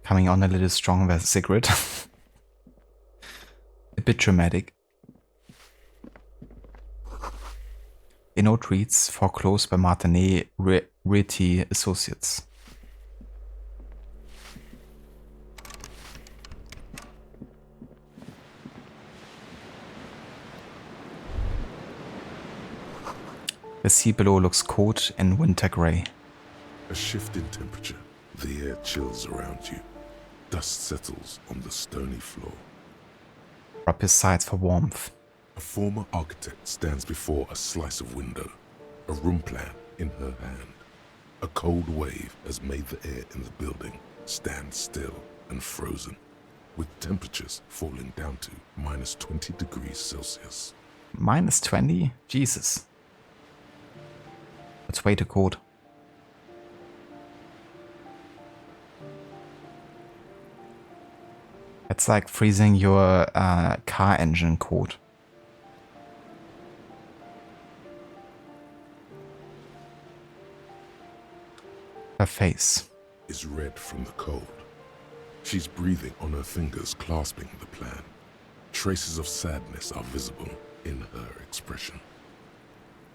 Coming on a little strong with a cigarette. A bit dramatic. Inno treats foreclosed by Martinet Realty Associates. The sea below looks cold and winter grey. A shift in temperature. The air chills around you. Dust settles on the stony floor. Rub his sides for warmth. A former architect stands before a slice of window, a room plan in her hand. A cold wave has made the air in the building stand still and frozen, with temperatures falling down to -20 degrees Celsius. -20? Jesus. That's way too cold. It's like freezing your car engine cold. Her face is red from the cold. She's breathing on her fingers, clasping the plan. Traces of sadness are visible in her expression.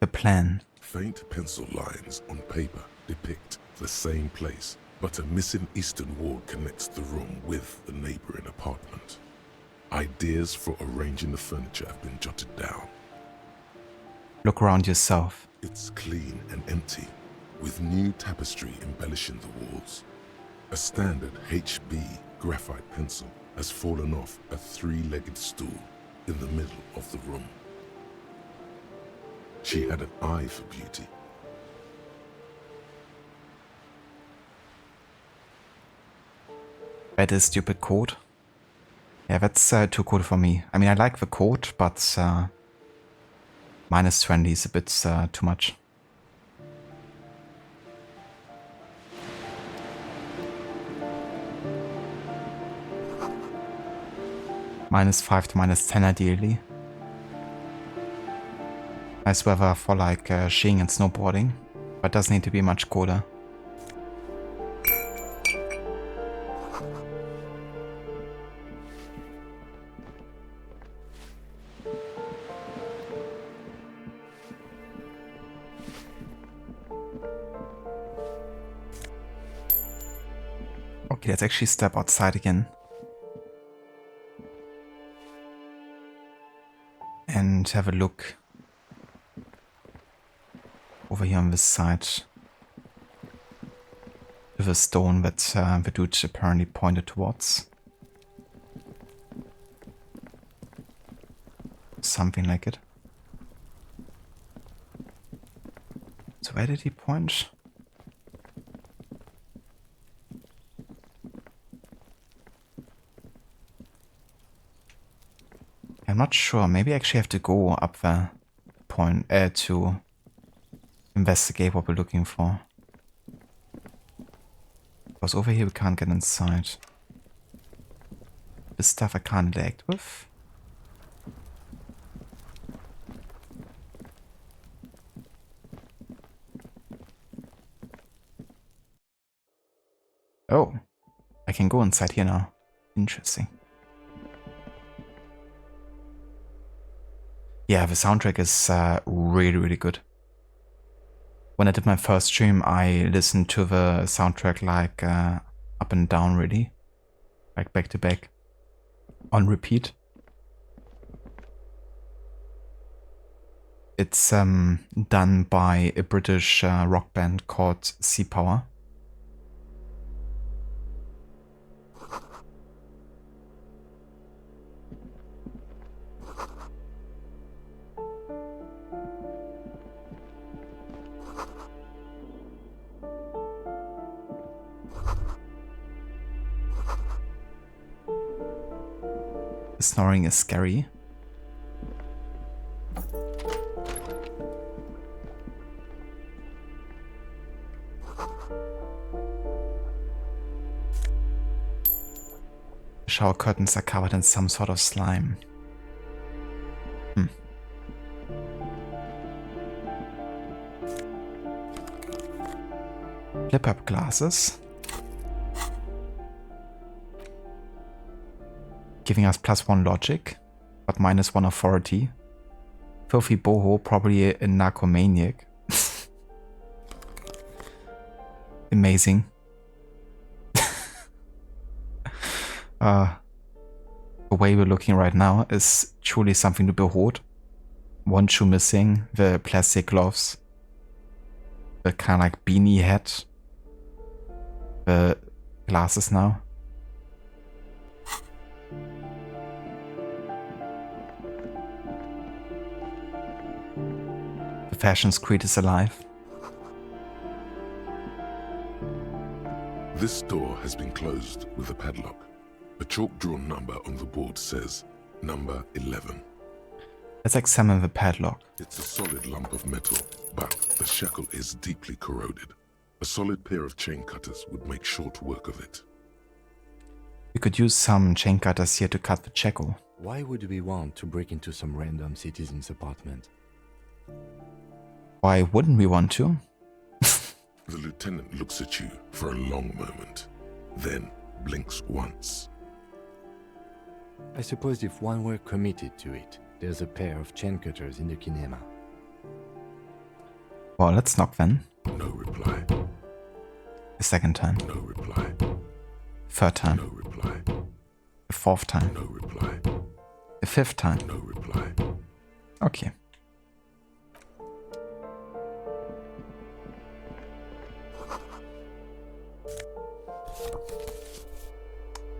The plan. Faint pencil lines on paper depict the same place, but a missing eastern wall connects the room with the neighboring apartment. Ideas for arranging the furniture have been jotted down. Look around yourself. It's clean and empty, with new tapestry embellishing the walls. A standard HB graphite pencil has fallen off a three-legged stool in the middle of the room. She had an eye for beauty. That is stupid code. Yeah, that's too cool for me. I mean, I like the code, but minus 20 is a bit too much. Minus 5 to minus 10 ideally. Nice weather for like skiing and snowboarding, but doesn't need to be much colder. Okay, let's actually step outside again. And have a look over here on this side to the stone that the dude apparently pointed towards. Something like it. So where did he point? I'm not sure. Maybe I actually have to go up there to investigate what we're looking for. Because over here we can't get inside. This stuff I can't interact with. Oh, I can go inside here now. Interesting. Yeah, the soundtrack is really, really good. When I did my first stream, I listened to the soundtrack like up and down, really. Like back to back. On repeat. It's done by a British rock band called Sea Power. The snoring is scary. The shower curtains are covered in some sort of slime. Flip-up glasses. Giving us +1 logic, but -1 authority. Filthy boho, probably a narcomaniac. Amazing. The way we're looking right now is truly something to behold. One shoe missing, the plastic gloves, the kind of like beanie hat, the glasses now. The fashion street is alive. This door has been closed with a padlock. A chalk-drawn number on the board says number 11. Let's examine the padlock. It's a solid lump of metal, but the shackle is deeply corroded. A solid pair of chain cutters would make short work of it. We could use some chain cutters here to cut the shackle. Why would we want to break into some random citizen's apartment? Why wouldn't we want to? The lieutenant looks at you for a long moment, then blinks once. I suppose if one were committed to it, there's a pair of chain cutters in the kinema. Well, let's knock then. No reply. A second time. No reply. Third time. No reply. A fourth time. No reply. A fifth time. No reply. Okay.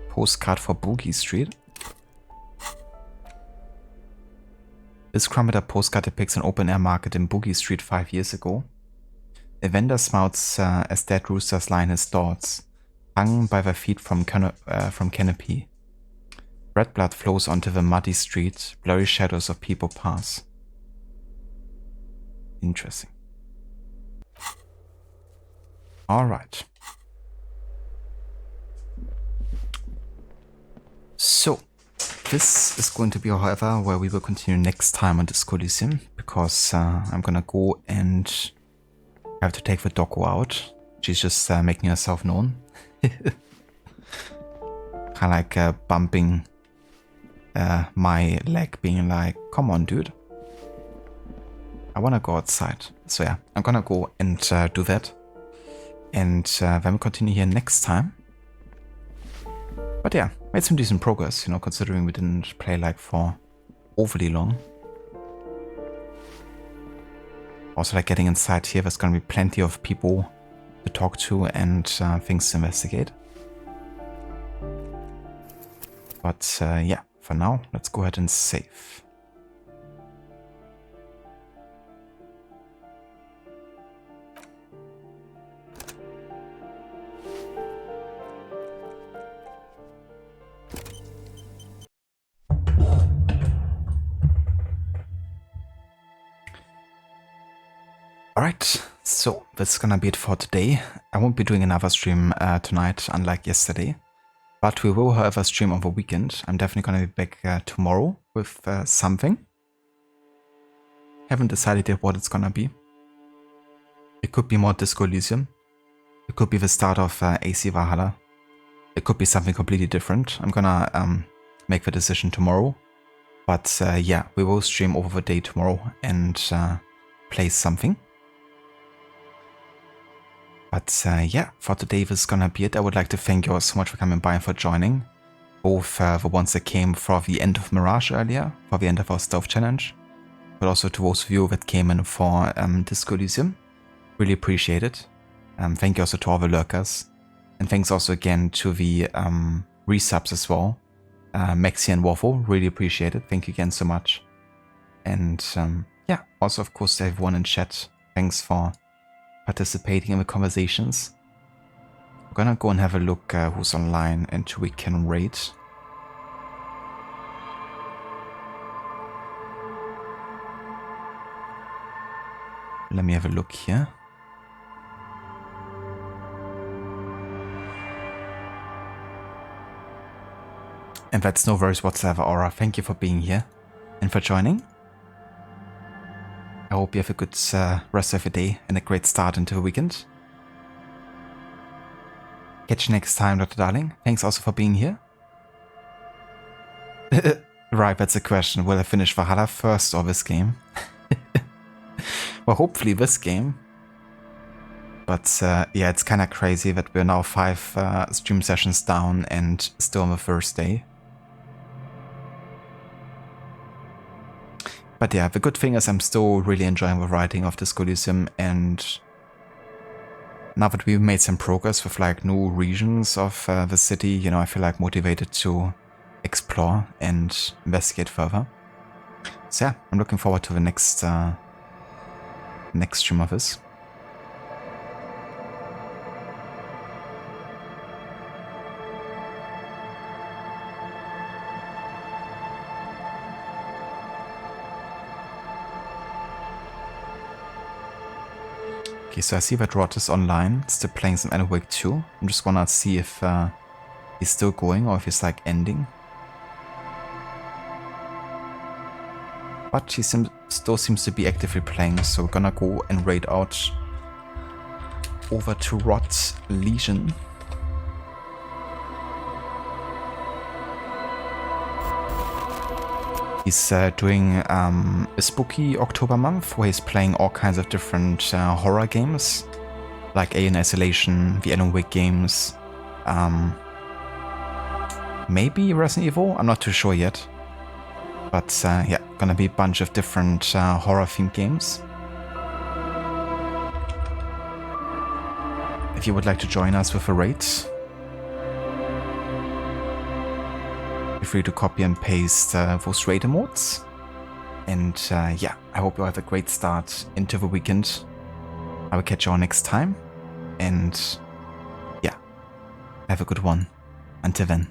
Postcard for Boogie Street. This chrometer postcard depicts an open-air market in Boogie Street 5 years ago. A vendor spouts as dead roosters lie in his thoughts, hung by their feet from canopy. Red blood flows onto the muddy street, blurry shadows of people pass. Interesting. Alright. So, this is going to be, however, where we will continue next time on this Elysium, because I'm gonna go and have to take the doggo out. She's just making herself known. Kind of like bumping my leg, being like, come on, dude. I wanna go outside. So yeah, I'm gonna go and do that. And then we'll continue here next time. But yeah, made some decent progress, you know, considering we didn't play like for overly long. Also, like getting inside here, there's gonna be plenty of people to talk to and things to investigate. But yeah, for now, let's go ahead and save. Alright, so that's gonna be it for today. I won't be doing another stream tonight, unlike yesterday. But we will, however, stream over weekend. I'm definitely gonna be back tomorrow with something. Haven't decided yet what it's gonna be. It could be more Disco Elysium. It could be the start of AC Valhalla. It could be something completely different. I'm gonna make the decision tomorrow. But yeah, we will stream over the day tomorrow and play something. But yeah, for today this is gonna be it. I would like to thank you all so much for coming by and for joining. Both the ones that came for the end of Mirage earlier, for the end of our stealth challenge, but also to those of you that came in for Disco Elysium. Really appreciate it. Thank you also to all the lurkers. And thanks also again to the resubs as well. Maxi and Waffle, really appreciate it. Thank you again so much. And yeah, also of course to everyone in chat. Thanks for participating in the conversations. We're gonna go and have a look who's online and who we can raid. Let me have a look here. And that's no worries whatsoever, Aura. Thank you for being here and for joining. I hope you have a good rest of your day and a great start into the weekend. Catch you next time, Dr. Darling. Thanks also for being here. Right, that's a question. Will I finish Valhalla first or this game? Well, hopefully this game. But yeah, it's kind of crazy that we're now 5 stream sessions down and still on the first day. But yeah, the good thing is I'm still really enjoying the writing of Disco Elysium, and now that we've made some progress with like new regions of the city, you know, I feel like motivated to explore and investigate further. So yeah, I'm looking forward to the next stream of this. Okay, so I see that Rod is online, still playing some Alan Wake 2. I'm just gonna see if he's still going or if he's like ending. But he still seems to be actively playing, so we're gonna go and raid out over to Rod's Legion. He's doing a spooky October month where he's playing all kinds of different horror games, like Alien Isolation, the Alan Wake games, maybe Resident Evil, I'm not too sure yet. But yeah, gonna be a bunch of different horror-themed games. If you would like to join us with a raid, feel free to copy and paste those raid emotes. And yeah, I hope you have a great start into the weekend. I will catch you all next time. And yeah, have a good one. Until then.